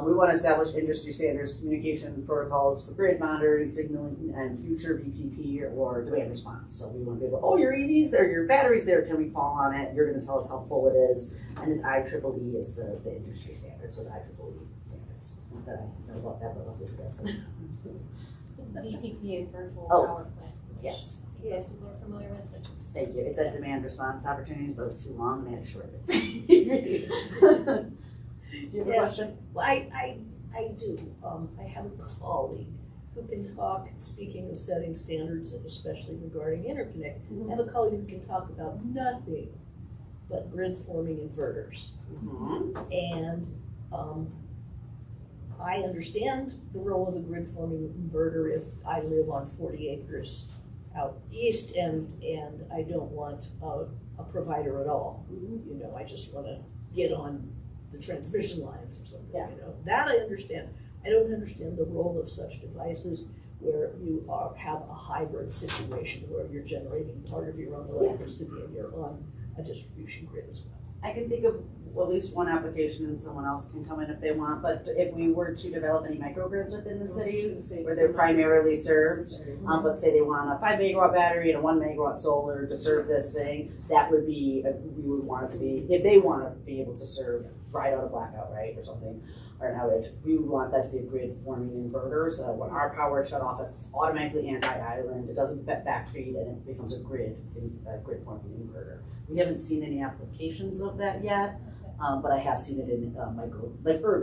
We want to establish industry standards, communication protocols for grid monitoring, signaling, and future VPP or demand response. So we want to be able, your EV's there, your battery's there, can we call on it? You're going to tell us how full it is. And it's IEEE is the industry standard, so it's IEEE standards. Not that I know about that, but I'll do this. VPP is virtual Oh, power plant. yes. Yes, people are familiar with, but just. Thank you. It's a demand response opportunities, but it was too long and I had to shorten it. Do you have a question? Well, I do. I have a colleague who can talk, speaking of setting standards and especially regarding interconnect, I have a colleague who can talk about nothing but grid forming inverters. And I understand the role of a grid forming inverter if I live on 40 acres out east and I don't want a provider at all. I just want to get on the transmission lines or something, That I understand. I don't understand the role of such devices where you have a hybrid situation where you're generating part of your own electricity and you're on a distribution grid as well. I can think of at least one application, and someone else can come in if they want, but if we were to develop any microgrids within the city where they're primarily served, let's say they want a 5 megawatt battery and a 1 megawatt solar to serve this thing, that would be, we would want it to be, if they want to be able to serve ride out a blackout, right, or something, or an outage, we would want that to be a grid forming inverter, so that when our power is shut off, it's automatically anti-island, it doesn't backfeed, and it becomes a grid forming inverter. We haven't seen any applications of that yet, but I have seen it in urban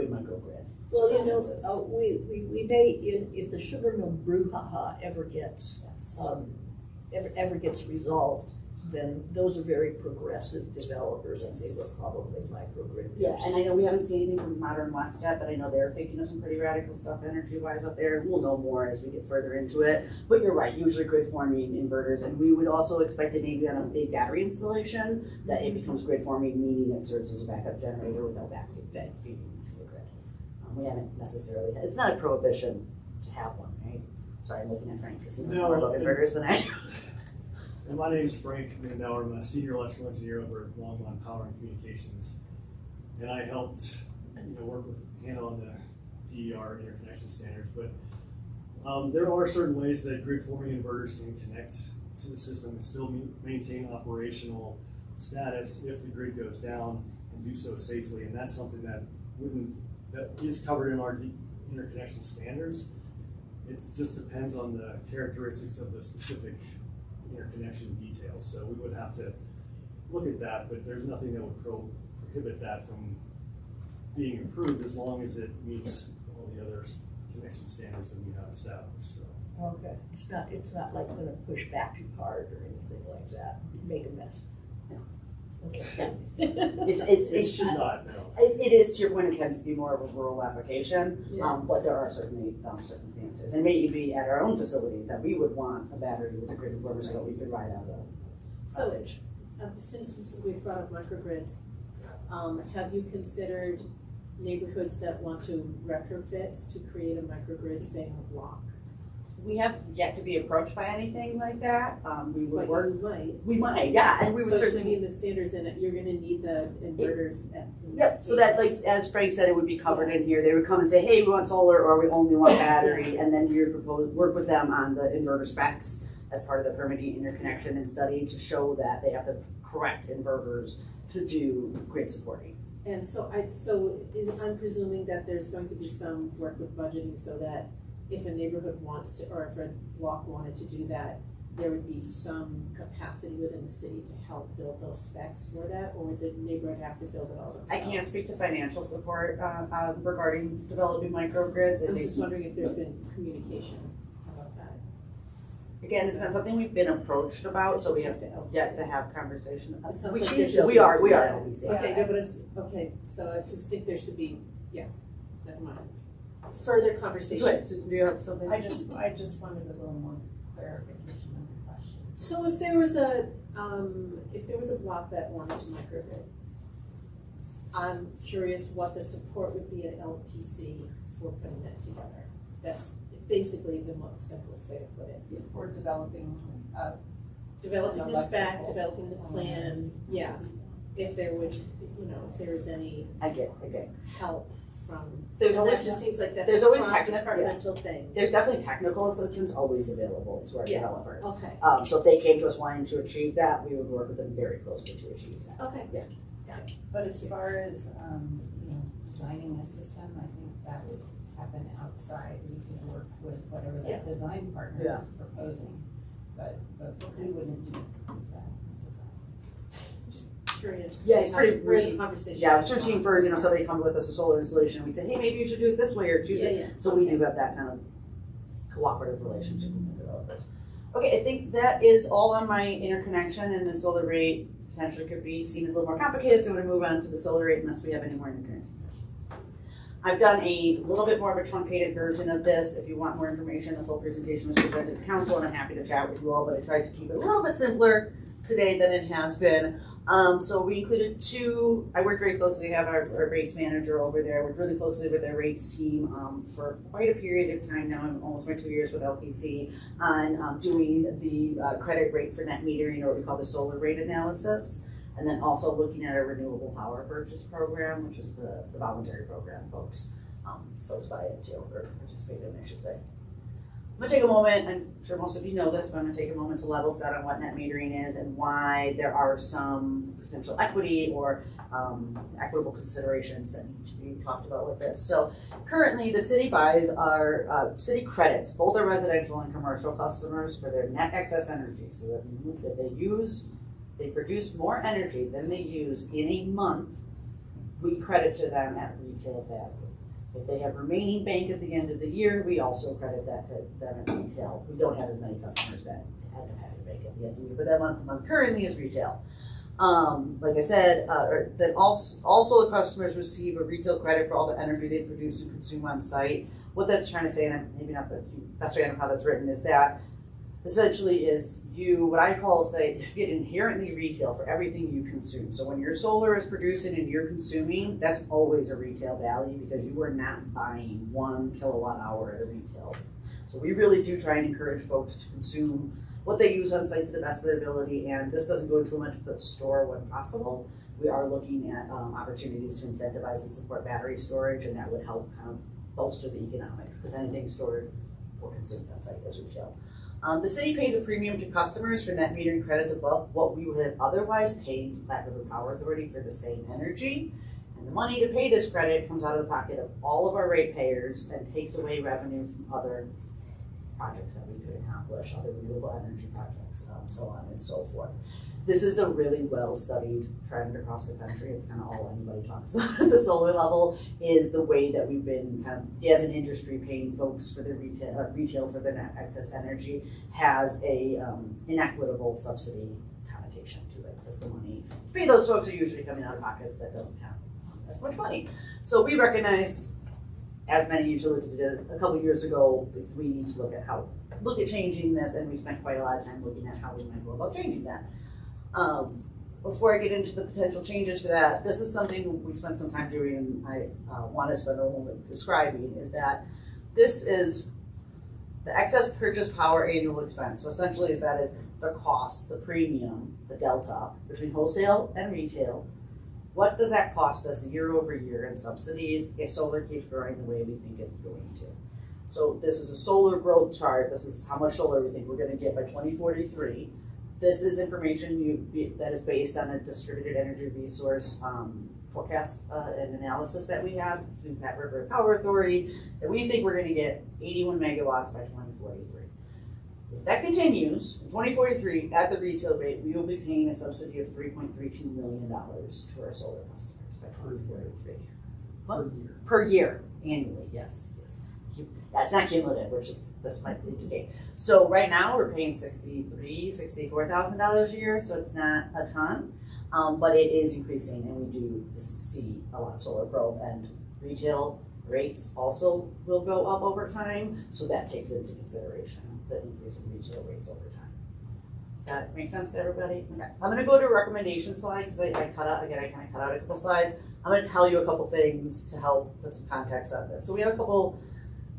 microgrid. Well, you instances. know, we may, if the sugar mill brouhaha ever gets, ever gets resolved, then those are very progressive developers and they were probably microgrid. Yeah, and I know we haven't seen anything from Modern West yet, but I know they're thinking of some pretty radical stuff energy-wise up there. We'll know more as we get further into it. But you're right, usually grid-forming inverters, and we would also expect that maybe on a big battery installation, that it becomes grid-forming, meaning it serves as a backup generator without feeding into the grid. We haven't necessarily, it's not a prohibition to have one, right? Sorry, I'm looking at Frank, because he knows more about inverters than I do. And my name is Frank Mandauer. I'm a senior electrical engineer over at Longmont Power and Communications. And I helped work with Hannah on the DER interconnection standards. But there are certain ways that grid forming inverters can connect to the system and still maintain operational status if the grid goes down, and do so safely. And that's something that is covered in our interconnection standards. It just depends on the characteristics of the specific interconnection details, so we would have to look at that, but there's nothing that would prohibit that from being improved as long as it meets all the other connection standards that we have established. So. Okay, it's not like gonna push back too hard or anything like that, make a mess. No. Okay. It should not, no. It is, to your point, it tends to be more of a rural application, but there are certainly circumstances. And maybe be at our own facilities that we would want a battery with a grid informer so that we could ride out a outage. Since we've brought up microgrids, have you considered neighborhoods that want to retrofit to create a microgrid, say in a block? We have yet to be approached by anything like that. We would But work. you might. We might, yeah, and we would So certainly. to meet the standards in it, you're gonna need the inverters. Yep, so that, like, as Frank said, it would be covered in here. They would come and say, hey, we want solar, or we only want battery, and then you would work with them on the inverter specs as part of the permitting interconnection and study to show that they have the correct inverters to do grid supporting. And I'm presuming that there's going to be some work with budgeting so that if a neighborhood wants to, or if a block wanted to do that, there would be some capacity within the city to help build those specs for that, or would the neighborhood have to build it all themselves? I can't speak to financial support regarding developing microgrids. I'm just wondering if there's been communication about that. Again, it's not something we've been approached about, so we have yet to have conversation. It sounds We like are there's LBC. Okay, no, but okay, so I just think there should be, never mind. Further conversation. Wait, Susan, do you have something? I just wanted a little more clarification on your question. So if there was a block that wanted to microgrid, I'm curious what the support would be at LPC for putting that together. That's basically the most simplest way to put it. Or developing, Developing the spec, electrical. developing the plan, yeah. If there would, if there was any I get. help from, There's that always- just seems like that's there's a always cross-departmental thing. There's definitely technical assistance always available to our Yeah. developers. Okay, So if they came to us wanting to achieve that, we would work with them very closely to achieve that. okay. but as far as, designing a system, I think that would happen outside. We could work with whatever Yeah. that design partner Yeah. is proposing, but we wouldn't do that design. Curious. Yeah, it's pretty where the routine. conversation. Yeah, it's routine for, somebody coming with us a solar installation, we'd say, hey, maybe you should do it this way or choose it. Yeah. So we do have that kind of cooperative relationship with the developers. Okay, I think that is all on my interconnection, and the solar rate potentially could be seen as a little more complicated, so I'm gonna move on to the solar rate unless we have any more interconnection questions. I've done a little bit more of a truncated version of this. If you want more information, the full presentation was presented to council, and I'm happy to chat with you all, but I tried to keep it a little bit simpler today than it has been. So we included I worked very closely, we have our rates manager over there, worked really closely with their rates team for quite a period of time now, I'm almost my 2 years with LPC, on doing the credit rate for net metering, or what we call the solar rate analysis, and then also looking at a renewable power purchase program, which is the voluntary program folks buy into or participate in, I should say. I'm gonna take a moment, I'm sure most of you know this, but I'm gonna take a moment to level set on what net metering is and why there are some potential equity or equitable considerations that need to be talked about with this. So currently, the city buys our city credits, both our residential and commercial customers, for their net excess energy. So that if they produce more energy than they use in a month, we credit to them at retail value. If they have remaining bank at the end of the year, we also credit that to them at retail. We don't have as many customers that have bank at the end of the year, but that month to month currently is retail. Like I said, then also the customers receive a retail credit for all the energy they produce and consume on site. What that's trying to say, and maybe not the best way I know how that's written, is that essentially is what I call, say, you get inherently retail for everything you consume. So when your solar is producing and you're consuming, that's always a retail value because you are not buying 1 kilowatt hour at a retail. So we really do try and encourage folks to consume what they use on site to the best of their ability, and this doesn't go into much but store when possible. We are looking at opportunities to incentivize and support battery storage, and that would help kind of bolster the economics because anything stored or consumed on site is retail. The city pays a premium to customers for net metering credits above what we would have otherwise paid Platte River Power Authority for the same energy. And the money to pay this credit comes out of the pocket of all of our ratepayers and takes away revenue from other projects that we could accomplish, other renewable energy projects, so on and so forth. This is a really well-studied trend across the country. It's kind of all anybody talks about at the solar level is the way that we've been kind of, as an industry, paying folks for their retail for their net excess energy has a inequitable subsidy connotation to it because the money to pay those folks are usually coming out of pockets that don't have as much money. So we recognize, as many utilities did a couple years ago, that we need to look at changing this, and we spent quite a lot of time looking at how we might go about changing that. Before I get into the potential changes for that, this is something we spent some time doing, and I want to spend a moment describing, is that this is the excess purchase power annual expense. So essentially that is the cost, the premium, the delta between wholesale and retail. What does that cost us year over year in subsidies if solar keeps growing the way we think it's going to? So this is a solar growth chart. This is how much solar we think we're going to get by 2043. This is information that is based on a distributed energy resource forecast and analysis that we have through Platte River Power Authority that we think we're going to get 81 megawatts by 2043. If that continues, in 2043, at the retail rate, we will be paying a subsidy of $3.32 million to our solar customers by 2043. Per year, annually, yes. That's not cumulative, this might indicate. So right now we're paying $64,000 a year, so it's not a ton, but it is increasing, and we do see a lot of solar growth, and retail rates also will go up over time, so that takes into consideration the increase in retail rates over time. Does that make sense to everybody? Okay. I'm gonna go to a recommendation slide because I kind of cut out a couple slides. I'm gonna tell you a couple things to help put some context on this. So we have a couple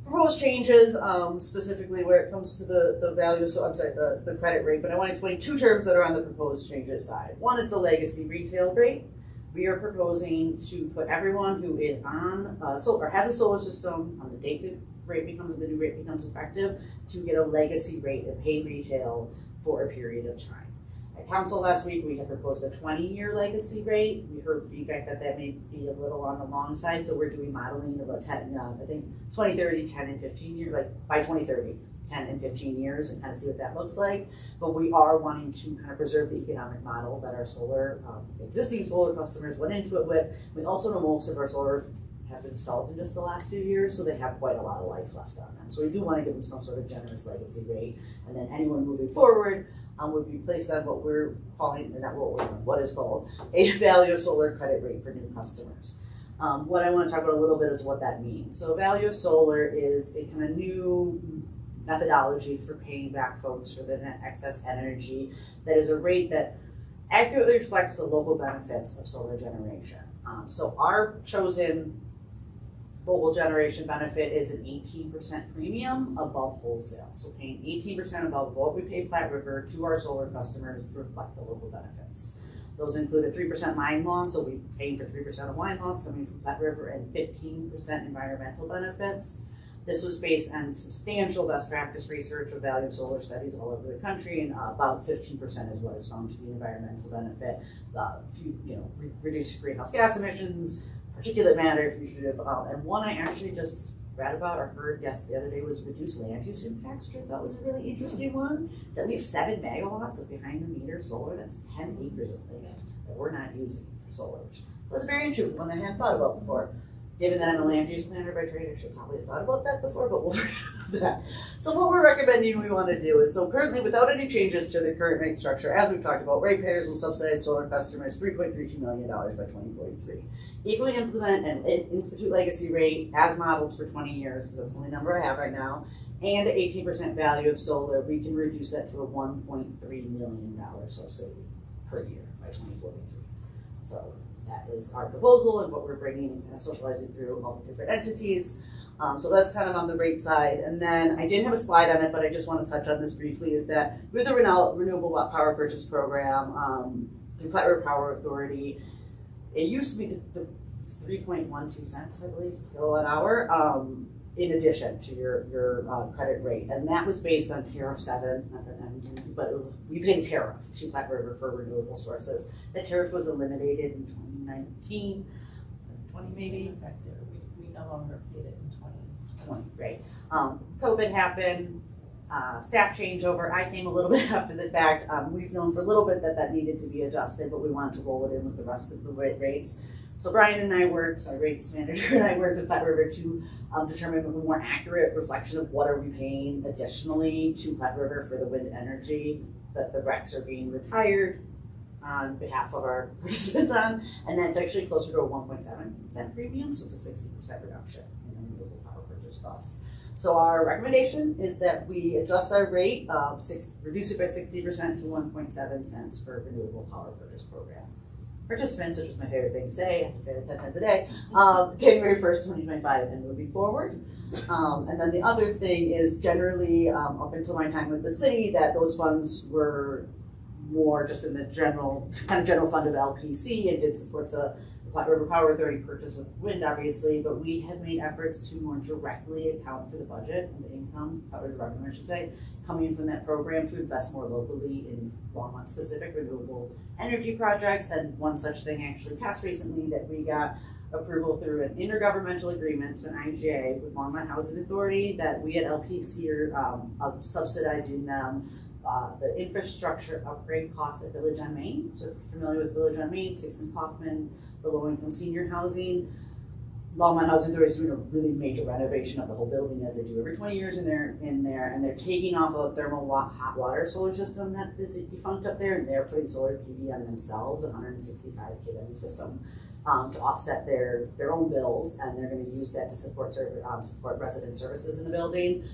proposed changes, specifically where it comes to the value, the credit rate, but I want to explain two terms that are on the proposed changes side. One is the legacy retail rate. We are proposing to put everyone who is on or has a solar system on the date the new rate becomes effective to get a legacy rate of paid retail for a period of time. At council last week, we had proposed a 20-year legacy rate. We heard feedback that may be a little on the long side, so we're doing modeling about 10, I think 2030, 10 and 15 years, like by 2030, 10 and 15 years and kind of see what that looks like. But we are wanting to kind of preserve the economic model that our existing solar customers went into it with. We also know most of our solar have been installed in just the last few years, so they have quite a lot of life left on them. So we do want to give them some sort of generous legacy rate, and then anyone moving forward would be placed on what we're calling, what is called a value of solar credit rate for new customers. What I want to talk about a little bit is what that means. So value of solar is a kind of new methodology for paying back folks for the net excess energy that is a rate that accurately reflects the local benefits of solar generation. So our chosen local generation benefit is an 18% premium above wholesale. So paying 18% above what we pay Platte River to our solar customers to reflect the local benefits. Those include a 3% line loss, so we're paying for 3% of line loss coming from Platte River and 15% environmental benefits. This was based on substantial best practice research of value of solar studies all over the country, and about 15% is what is found to be environmental benefit. Reduce greenhouse gas emissions, particulate matter, fugitive, and one I actually just read about or heard the other day was reduce land use impacts, which I thought was a really interesting one. Is that we have 7 megawatts of behind the meter solar. That's 10 acres of land that we're not using for solar, which was very interesting, one I hadn't thought about before. Given that I'm a land use planner by trade, I should probably have thought about that before, but we'll forget about that. So what we're recommending we want to do is, so currently without any changes to the current rate structure, as we've talked about, ratepayers will subsidize solar customers $3.32 million by 2043. If we implement an Institute legacy rate as modeled for 20 years, because that's the only number I have right now, and an 18% value of solar, we can reduce that to a $1.3 million subsidy per year by 2043. So that is our proposal and what we're bringing and kind of socializing through all the different entities. So that's kind of on the rate side. And then I didn't have a slide on it, but I just want to touch on this briefly, is that with the renewable power purchase program through Platte River Power Authority, it used to be 3.12 cents, I believe, kilowatt hour, in addition to your credit rate. And that was based on Tariff 7, but we paid a tariff to Platte River for renewable sources. The tariff was eliminated in 2019, 20 maybe? We no longer paid it in 2020. Right. COVID happened, staff changeover. I came a little bit after the fact. We've known for a little bit that needed to be adjusted, but we wanted to roll it in with the rest of the rates. So Brian and I worked, our rates manager and I worked with Platte River to determine a more accurate reflection of what are we paying additionally to Platte River for the wind energy that the RECs are being retired on behalf of our participants on, and that's actually closer to a 1.7% premium, so it's a 60% reduction in the renewable power purchase cost. So our recommendation is that we adjust our rate, reduce it by 60% to 1.7 cents for renewable power purchase program. Participants, which is my favorite thing to say, I have to say it 10 times a day, January 1st, 2025 and moving forward. And then the other thing is generally, up until my time with the city, that those funds were more just in the general fund of LPC and did support the Platte River Power Authority purchase of wind, obviously, but we have made efforts to more directly account for the budget and the income, or the revenue, I should say, coming from that program to invest more locally in Longmont specific renewable energy projects. And one such thing actually passed recently that we got approval through an intergovernmental agreement to an IGA with Longmont Housing Authority that we at LPC are subsidizing them the infrastructure upgrade costs at Village on Main. So if you're familiar with Village on Main, 6 and Kaufman, the low-income senior housing, Longmont Housing Authority is doing a really major renovation of the whole building, as they do every 20 years in there, and they're taking off a thermal hot water solar system that is defunct up there, and they're putting solar PV on themselves, a 165 kW system, to offset their own bills, and they're going to use that to support resident services in the building.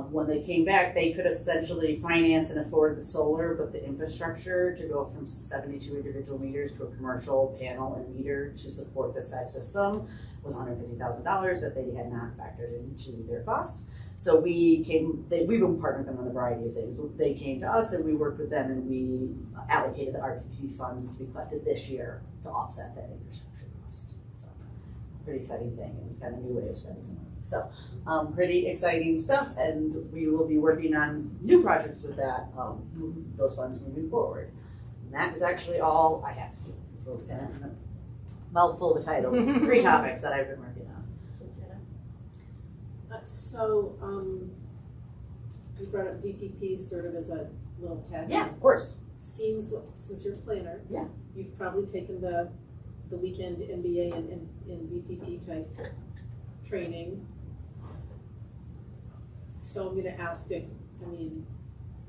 When they came back, they could essentially finance and afford the solar, but the infrastructure to go from 72 individual meters to a commercial panel and meter to support this size system was $150,000 that they had not factored into their cost. So we've been partnering with them on a variety of things. They came to us and we worked with them, and we allocated the RPP funds to be collected this year to offset that infrastructure cost. So pretty exciting thing, and it's kind of a new way of spending the money. So pretty exciting stuff, and we will be working on new projects with that, those funds moving forward. And that is actually all I have. So those kind of mouthful of a title, 3 topics that I've been working on. So, you brought up VPP sort of as a little tag. Yeah, of course. Seems like, since you're a planner, yeah, you've probably taken the weekend MBA in VPP type training. So I'm going to ask it.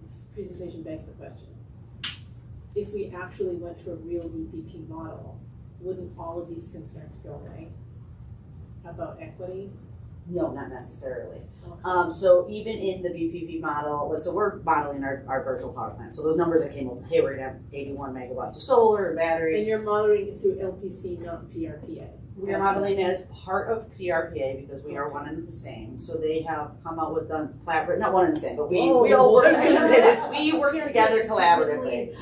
This presentation begs the question: if we actually went to a real VPP model, wouldn't all of these concerns go away about equity? No, not necessarily. Okay. So even in the VPP model, so we're modeling our virtual power plant. So those numbers that came up, hey, we're gonna have 81 megawatts of solar and battery. And you're modeling it through LPC, not PRPA. We are modeling it as part of PRPA because we are one and the same. So they have come out with the collaborative, not one and the same, but we all work, I shouldn't say that. We work together collaboratively.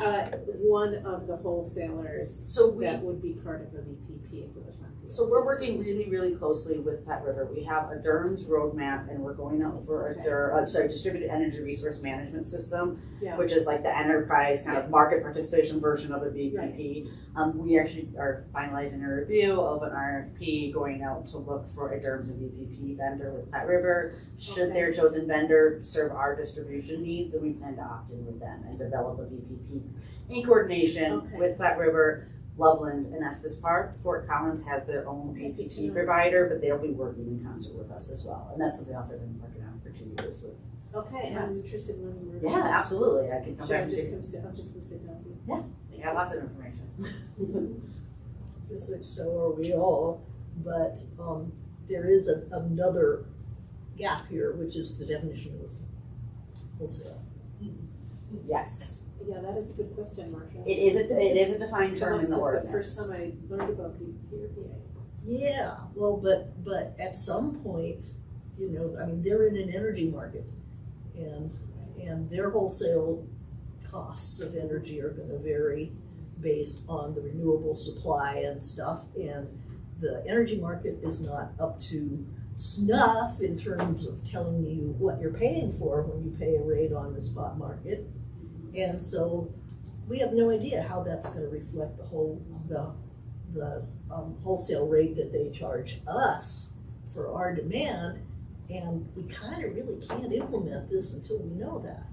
One of the wholesalers So that would be part of the VPPA for the front. So we're working really, really closely with Pet River. We have a DERMS roadmap and we're going out for a distributed energy resource management system, Yeah. which is like the enterprise kind of market participation version of a VPP. We actually are finalizing a review of an RFP going out to look for a DERMS and VPP vendor with Pet River. Should their chosen vendor serve our distribution needs, then we plan to opt in with them and develop a VPP in coordination with Pet River. Loveland and Estes Park. Fort Collins has their own VPP provider, but they'll be working in concert with us as well. And that's something else I've been working on for 2 years with. Okay, I'm interested in learning more. Yeah, absolutely. I can come back I'll to just you. come sit down with you. Yeah, I got lots of information. So are we all, but there is another gap here, which is the definition of wholesale. Yes. Yeah, that is a good question, Marcia. It is a defined term in the ordinance. The first time I learned about the PRPA. Yeah, well, but at some point, you know, I mean, they're in an energy market, and their wholesale costs of energy are gonna vary based on the renewable supply and stuff, and the energy market is not up to snuff in terms of telling you what you're paying for when you pay a rate on the spot market. And so we have no idea how that's gonna reflect the wholesale rate that they charge us for our demand, and we kind of really can't implement this until we know that.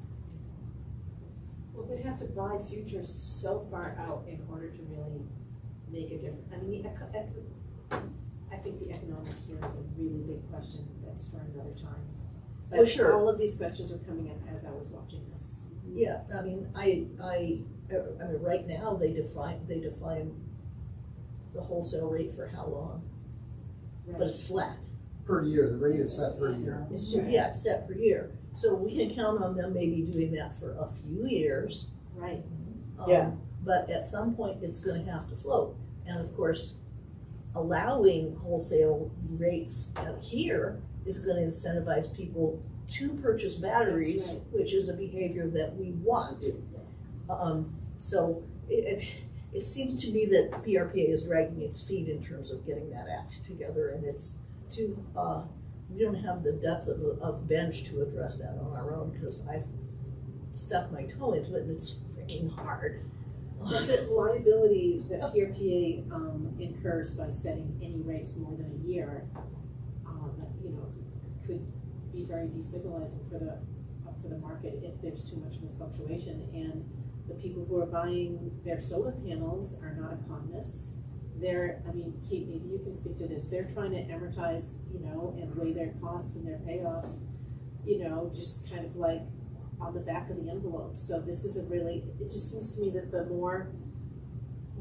Well, we'd have to buy futures so far out in order to really make a difference. I mean, I think the economics here is a really big question that's for another time. But Well, sure. All of these questions are coming up as I was watching this. Yeah, I mean, I mean, right now, they define the wholesale rate for how long, but it's flat. Per year, the rate is set per year. It's, yeah, it's set per year. So we can count on them maybe doing that for a few years. Right. But at some point, it's gonna have to float. And of course, allowing wholesale rates out here is gonna incentivize people to purchase batteries, That's right. which is a behavior that we want. So it seems to me that PRPA is dragging its feet in terms of getting that act together, and it's too, we don't have the depth of bench to address that on our own, because I've stuck my toe into it and it's freaking hard. But the liability that PRPA incurs by setting any rates more than a year, you know, could be very destabilizing for the market if there's too much of a fluctuation. And the people who are buying their solar panels are not economists. I mean, Kate, maybe you can speak to this. They're trying to amortize, you know, and weigh their costs and their payoff, you know, just kind of like on the back of the envelope. So this is it just seems to me that the more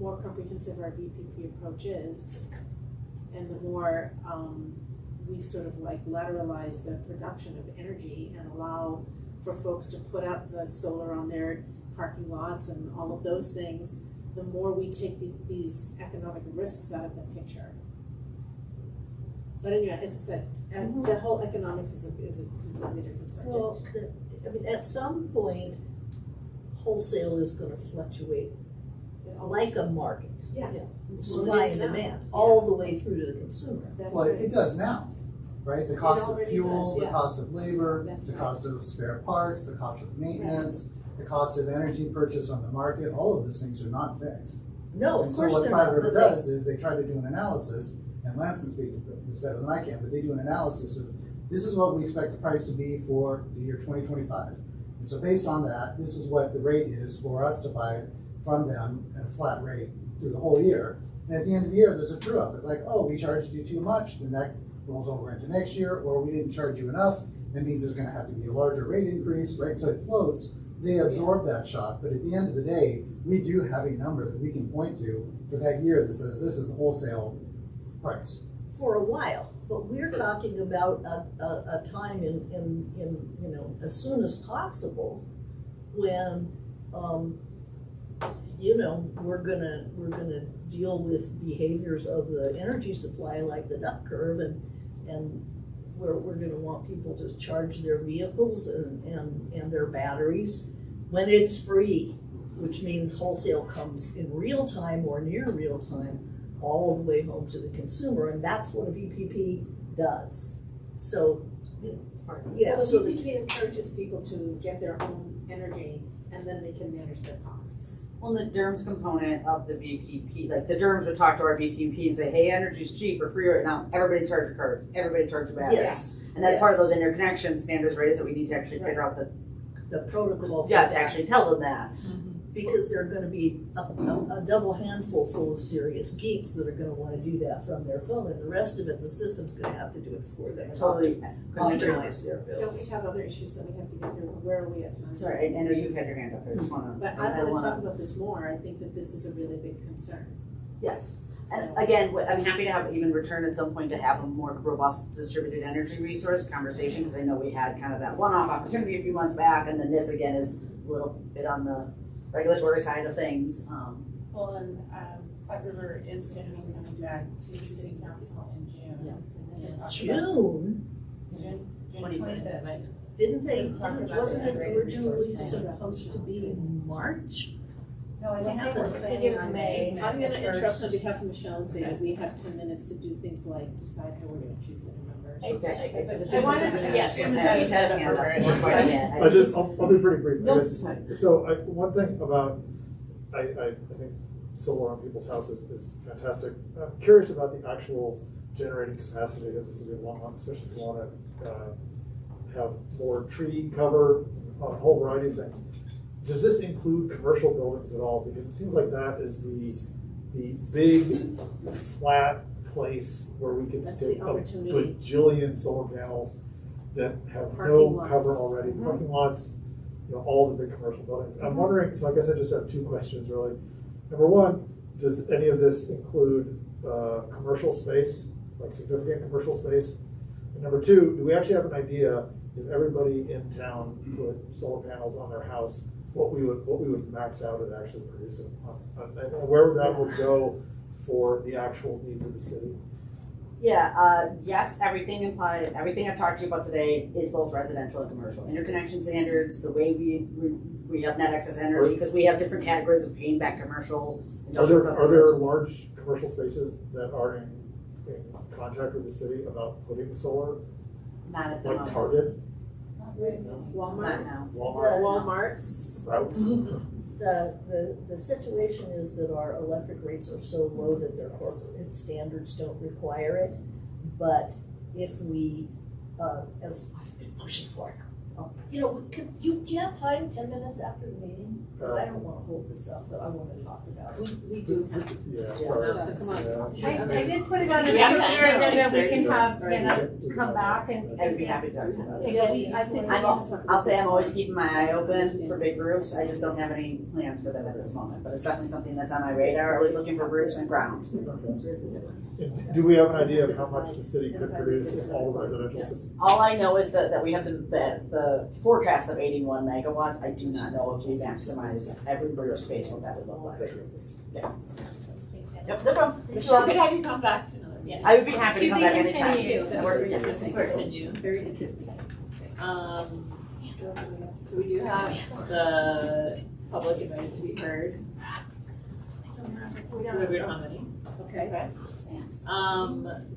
comprehensive our VPP approach is, and the more we sort of like lateralize the production of energy and allow for folks to put up the solar on their parking lots and all of those things, the more we take these economic risks out of the picture. But anyway, as I said, the whole economics is a completely different subject. Well, I mean, at some point, wholesale is gonna fluctuate like a market. Yeah. Supply and demand, all the way through to the consumer. That's Well, right. it does now, right? The cost of already fuel, does, the yeah. cost of labor, That's the right. cost of spare parts, the cost of maintenance, the cost of energy purchased on the market, all of those things are not fixed. No, of And course so they're what not, Pet River but they, does is they try to do an analysis, and Lance can speak to this better than I can, but they do an analysis of, this is what we expect the price to be for the year 2025. And so based on that, this is what the rate is for us to buy from them at a flat rate through the whole year. And at the end of the year, there's a true up. It's like, oh, we charged you too much, then that rolls over into next year, or we didn't charge you enough, that means there's gonna have to be a larger rate increase, right? So it floats, they absorb that shock, but at the end of the day, we do have a number that we can point to for that year that says this is the wholesale price. for a while, but we're talking about a time in, you know, as soon as possible, when, you know, we're gonna deal with behaviors of the energy supply like the duck curve, and we're gonna want people to charge their vehicles and their batteries when it's free, which means wholesale comes in real time or near real time all the way home to the consumer, and that's what a VPP does. So, yeah, Well, so the the, VPP encourages people to get their own energy and then they can manage their costs. Well, the DERMS component of the VPP, like the DERMS would talk to our VPP and say, hey, energy's cheap or free right now, everybody charge your cards, everybody charge your batteries. yes, And that's part of those interconnection standards, right, is that we need to actually figure out the protocol for yeah, to that. actually tell them that. Because there are gonna be a double handful full of serious geeks that are gonna wanna do that from their phone, and the rest of it, the system's gonna have to do it for them. Totally. Optimize their Don't bills. we have other issues that we have to get through? Where are we at tonight? Sorry, I know you've had your hand up, I just wanna. But I wanna talk about this more. I think that this is a really big concern. Yes. So- And again, I'm happy to have even return at some point to have a more robust distributed energy resource conversation, because I know we had kind of that one-off opportunity a few months back, and then this again is a little bit on the regulatory side of things. Well, and, Platte River is gonna be coming back to city council in June. To talk about- June, June 25th. wasn't it originally supposed to be in March? No, I think they were They planning did it on in May. May I'm gonna interrupt on 1st. behalf of Michelle and say that we have 10 minutes to do things like decide how we're gonna choose the new members. I wanted to, yes, Yeah, he's had his hand up. We're quite yet. I'll be pretty brief. No, it's fine. So one thing about, I think solar on people's houses is fantastic. I'm curious about the actual generating capacity of the city of Longmont, especially if you wanna have more tree cover, a whole variety of things. Does this include commercial buildings at all? Because it seems like that is the big flat place where we can That's stick the a opportunity. bajillion solar panels that have Parking no lots. cover already, parking lots, all the big commercial buildings. I'm wondering, so I guess I just have two questions really. Number one, does any of this include commercial space, like significant commercial space? And number two, do we actually have an idea if everybody in town put solar panels on their house, what we would max out at actually producing? And where that would go for the actual needs of the city? Yeah, yes, everything I've talked to you about today is both residential and commercial. Interconnection standards, the way we have net excess energy, because we have different categories of paying back commercial, industrial Are customers. there large commercial spaces that are in contact with the city about putting solar, Not at the like moment. Target, Not Walmart, now. Walmart, Walmart's. Sprouts? The situation is that our electric rates are so low that their corporate standards don't require it. But if we, as I've been pushing for, do you have time, 10 minutes after the meeting? Because I don't want to hold this up, but I want to talk about it. We do have. Yeah, Yeah. sorry. Come on. Yeah. I did put it on the Yeah, future yeah, agenda, we can yeah. have Hannah come back and. I'd be happy to talk about it. and Yeah, get- I think. I'll say I'm always keeping my eye open for big roofs. I just don't have any plans for them at this moment, but it's definitely something that's on my radar. Always looking for roofs and ground. And do we have an idea of how much the city could produce if all the residential systems? All I know is that we have the forecast of 81 megawatts. I do not know if we maximize every roof space, what that would look like. Yeah. Yep, no problem. Michelle, could have you come back to another? Yes. I would be happy to To come be back anytime. continued. Yes, of course. Continue. Very interesting. So we do have the public invited to be heard. We don't have any. Okay. Okay.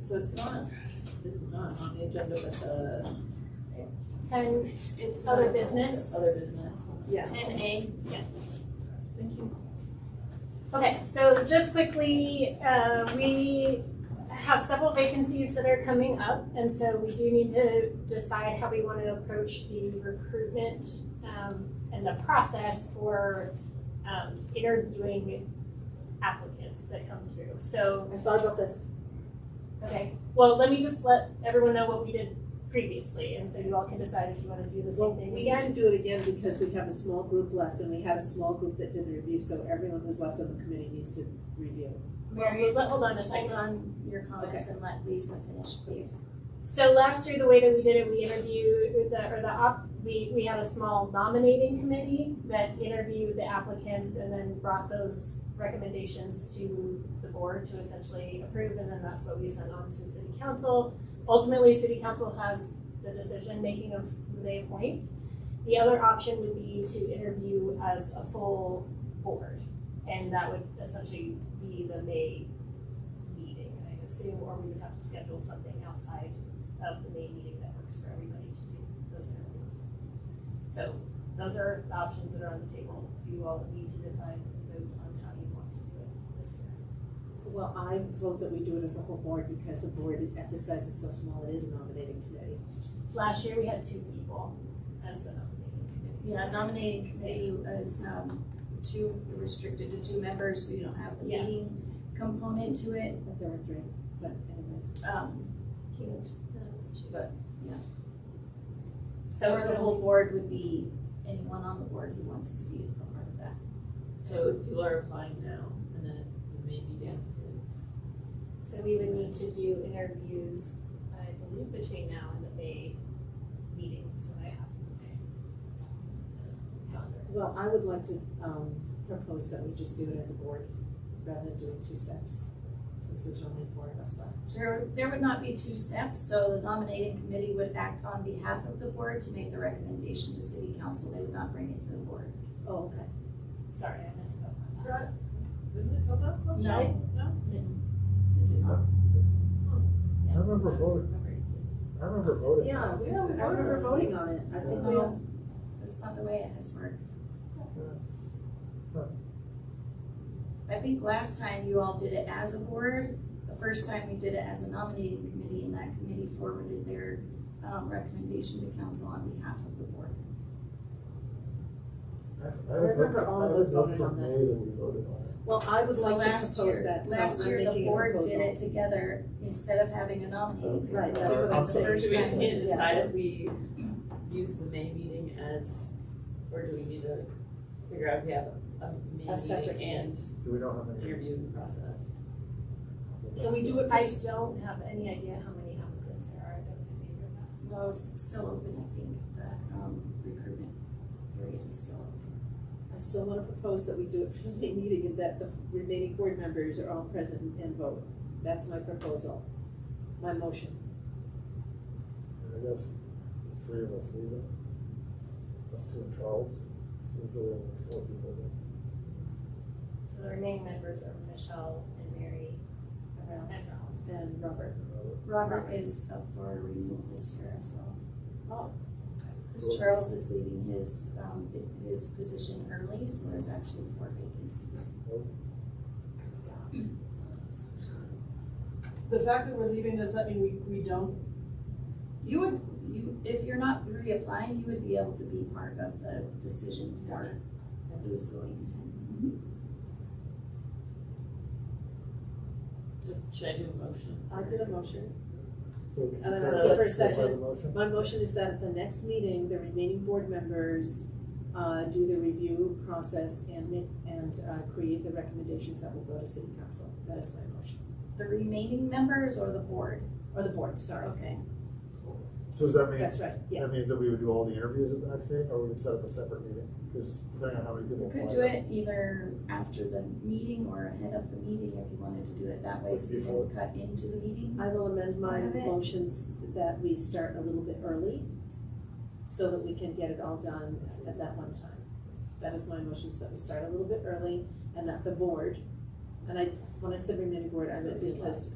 So it's not on the agenda, but the 10, it's other business, other business. Yeah. 10A. Yeah. Thank you. Okay, so just quickly, we have several vacancies that are coming up, and so we do need to decide how we want to approach the recruitment and the process for interviewing applicants that come through. So, I thought about this. okay, well, let me just let everyone know what we did previously, and so you all can decide if you want to do the Well, same thing we need to again. do it again because we have a small group left and we had a small group that did the review, so everyone who's left on the committee needs to review. Mary, Hold on a hold second. on your comments and let Lisa finish, please. So last year, the way that we did it, we interviewed we had a small nominating committee that interviewed the applicants and then brought those recommendations to the board to essentially approve, and then that's what we sent on to city council. Ultimately, city council has the decision-making of who they appoint. The other option would be to interview as a full board, and that would essentially be the May meeting, I assume, or we would have to schedule something outside of the May meeting that works for everybody to do those interviews. So those are the options that are on the table. You all need to decide and vote on how you want to do it this year. Well, I vote that we do it as a whole board because the board, at this size, is so small, it is a nominating committee. Last year, we had 2 people as the nominating committee. Yeah, nominating committee is, restricted to 2 members, so you don't have the Yeah. meeting component to it. But there were 3, but anyway. Cute. But, So or the whole board would be anyone on the board who wants to be a part of that. So people are applying now, and then it may be down to So we would need to do interviews, I believe, between now and the May meeting, so I have the May calendar. Well, I would like to propose that we just do it as a board rather than doing 2 steps, since there's only 4 of us left. There would not be 2 steps, so the nominating committee would act on behalf of the board to make the recommendation to city council. They would not bring it to the board. Oh, okay. Sorry, I missed that. this. Didn't it go that slow? No. No? It did not. I remember voting. I remember voting. Yeah, I remember voting on it. I think we all. No, that's not the way it has worked. I think last time you all did it as a board. The first time we did it as a nominating committee, and that committee forwarded their recommendation to council on behalf of the board. I remember all of us voted on this. That we voted on it. Well, I would So like to last propose year, that, so last I'm year the making a board proposal. did it together instead of having a nominating committee. Right, that's what I'm The saying. first Do we time just was need to together. decide if we use the May meeting as, or do we need to figure out if we have a May A separate meeting and Do we know how many? interview process? Can we do it for I this? don't have any idea how many applicants there are. I don't have any of that. No, it's still open, I think, that recruitment period is still open. I still want to propose that we do it for the May meeting and that the remaining board members are all present and vote. That's my proposal, my motion. I guess the 3 of us leave it. Us 2 and Charles. There's really only 4 people there. So the remaining members are Michelle and Mary and Ralph. And Robert. Robert is up for renewal this year as well. Oh. Because Charles is leaving his position early, so there's actually 4 vacancies. The fact that we're leaving, does that mean we don't? If you're not reapplying, you would be able to be part of the decision for who's going in. So should I do a motion? I did a motion. So, And I'm can I asking for a clarify the second. motion? My motion is that at the next meeting, the remaining board members do the review process and create the recommendations that will go to city council. That is my motion. The remaining members or the board? Or the board, sorry. Okay. So does that mean? That's right, yeah. That means that we would do all the interviews at the next meeting, or we would set up a separate meeting? Because depending on how many people You could apply. do it either after the meeting or ahead of the meeting if you wanted to do it that way, so you Before. can cut into the meeting. I will amend my Part of it. motions that we start a little bit early so that we can get it all done at that one time. That is my motions, that we start a little bit early and that the board, and when I said remaining board, I meant because,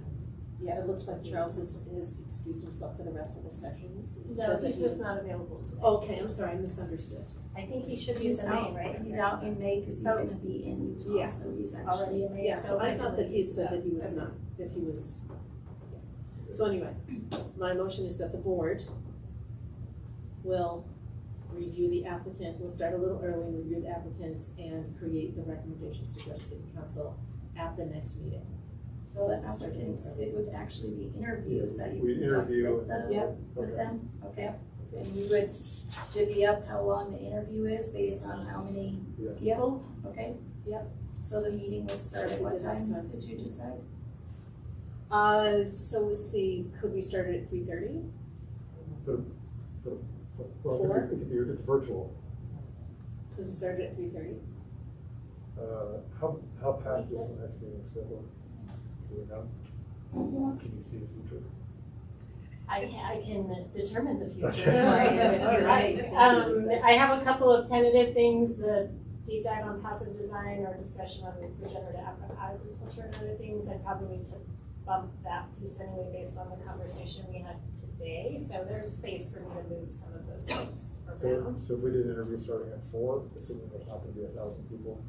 yeah, it looks like Charles has excused himself for the rest of the sessions. He No, said that he's he just was- not available today. Okay, I'm sorry, I misunderstood. I think he should be He's in out, May, right? he's out in May because he's Oh. gonna be in Utah, Yeah. so he's Already actually. in May. Yeah, so I thought that he had he's said that he was not, that he was, yeah. So anyway, my motion is that the board will review the applicant, we'll start a little early and review the applicants and create the recommendations to go to city council at the next meeting. So the applicants, it would actually be interviews that you We'd conduct interview with them, Yep. with Okay. them, okay? And you would divvy up how long the interview is based on how many Yeah. people, okay? Yep. So the meeting would start Like at we what did last time, time. did you decide? So let's see, could we start it at 3:30? Well, it could be, it's virtual. So we started at 3:30? How packed is the next meeting schedule? Do we know? Can you see the future? I can determine the future. Alright. if you're right. I have a couple of tentative things, the deep dive on passive design or discussion on regenerative agriculture and other things. I probably need to bump that piece anyway based on the conversation we had today. So there's space for me to move some of those things around. So if we did an interview starting at 4, assuming there's not gonna be 1,000 people.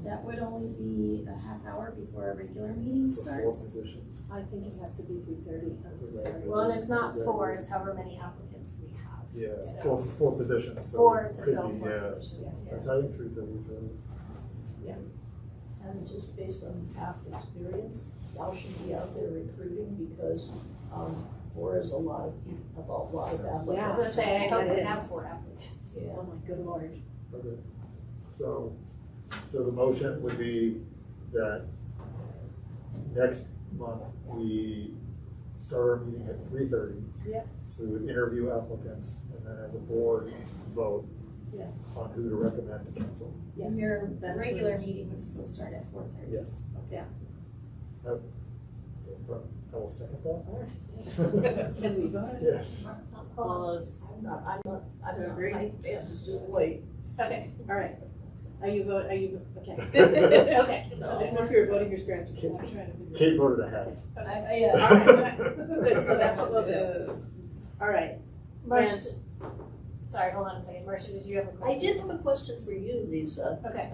That would only be a half hour before our regular meeting For 4 starts. positions. I think it has to be 3:30. I'm sorry. Well, and it's not 4, it's however many applicants we have. Yeah, So- well, 4 positions, so 4 it to could fill be, 4 yeah. positions, yes. So I think 3:30 is really. And just based on past experience, y'all should be out there recruiting because, 4 is a lot of people, a lot of I was applicants. gonna say, I hope It we have is. 4 applicants. Yeah. Oh my good lord. Okay. So the motion would be that next month we start our meeting at 3:30. Yep. We would interview applicants and then as a board vote Yeah. on who to recommend to council. Yes. Your that's regular what- meeting would still start at 4:30. Yes. Okay. I will second that. All right. Can we vote? Yes. I'm not, my hands just wait. Okay, All right. Okay. okay. So I don't know if you're voting your strategy. Kate voted ahead. All right. Good, so that's what we'll do. All right. Marcia, And- sorry, hold on a second. Marcia, did you have a I question? did have a question for you, Lisa, Okay.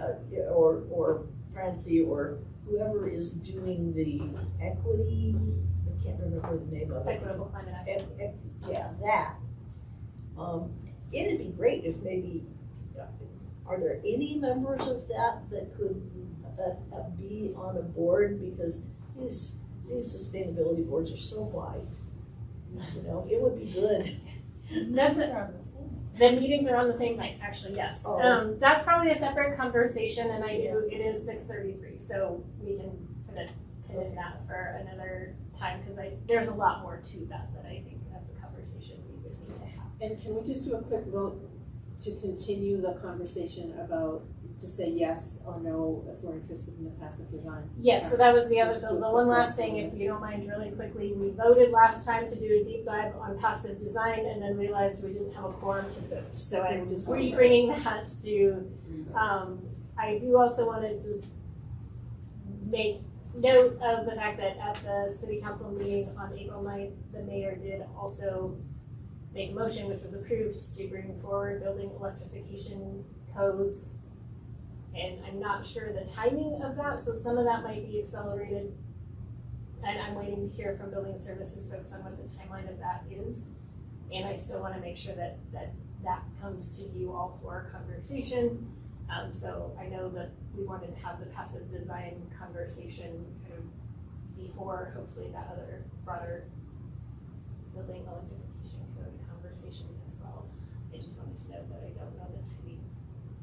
or Francie, or whoever is doing the equity, I can't remember the name of it. Equitable climate action. Yeah, that. It'd be great if maybe, are there any members of that could be on a board? Because these sustainability boards are so wide. You know, it would be good. That's it. The meetings are on the same night, actually, yes. Oh. That's probably a separate conversation, and it is 6:33, so we can put a pin in that for another time, because there's a lot more to that I think as a conversation we would need to have. And can we just do a quick vote to continue the conversation about, to say yes or no if we're interested in the passive design? Yeah, so that was the other, Just the do a one quick last roll thing, call. if you don't mind really quickly, we voted last time to do a deep dive on passive design and then realized we didn't have a quorum to vote. So I'm just re-bringing that to, I do also want to just make note of the fact that at the city council meeting on April 9th, the mayor did also make a motion, which was approved, to bring forward building electrification codes. And I'm not sure the timing of that, so some of that might be accelerated. And I'm waiting to hear from building services folks on what the timeline of that is. And I still wanna make sure that comes to you all for conversation. So I know that we wanted to have the passive design conversation kind of before, hopefully, that other broader building electrification code conversation as well. I just wanted to note that I don't know the timing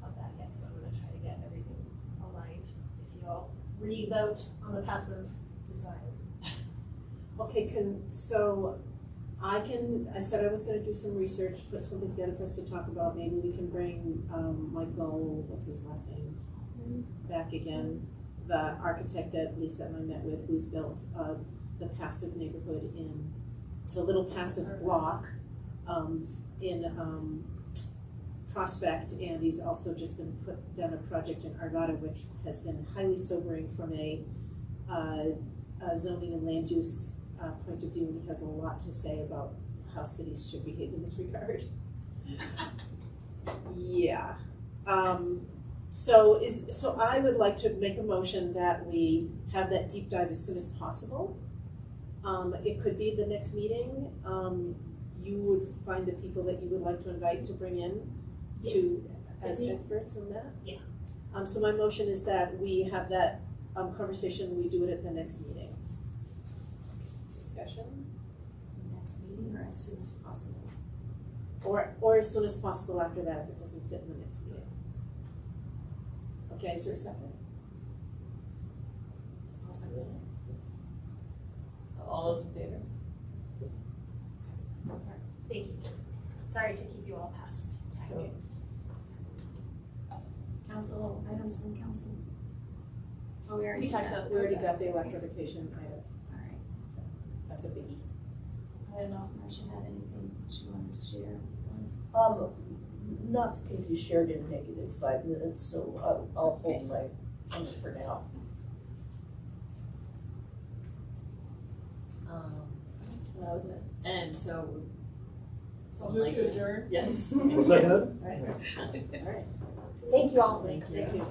of that yet, so I'm gonna try to get everything aligned if you all re-vote on the passive design. Okay, I said I was gonna do some research, put something together for us to talk about. Maybe we can bring, Michael, what's his last name? Back again, the architect that Lisa and I met with, who's built, the passive neighborhood it's a little passive block, in, Prospect, and he's also just done a project in Arvada, which has been highly sobering from a zoning and land use point of view, and he has a lot to say about how cities should behave in this regard. Yeah. So I would like to make a motion that we have that deep dive as soon as possible. It could be the next meeting. You would find the people that you would like to invite to bring in as experts on that? Yeah. So my motion is that we have that conversation, we do it at the next meeting. Discussion? Next meeting or as soon as possible? Or as soon as possible after that, if it doesn't fit in the next meeting. Okay, is there a second? I'll second it. All those in favor? Thank you. sorry to keep you all past time. Council, items from council? Oh, we already We did talked that. about, we already Okay. got the electrification item, All right. that's a biggie. I don't know if Marcia had anything she wanted to share. Not that can be shared in negative 5 minutes, so I'll hold my tongue for now. That was it. And so. someone Move like to adjourn? Yes. Second. All right. Thank you all. Thank you.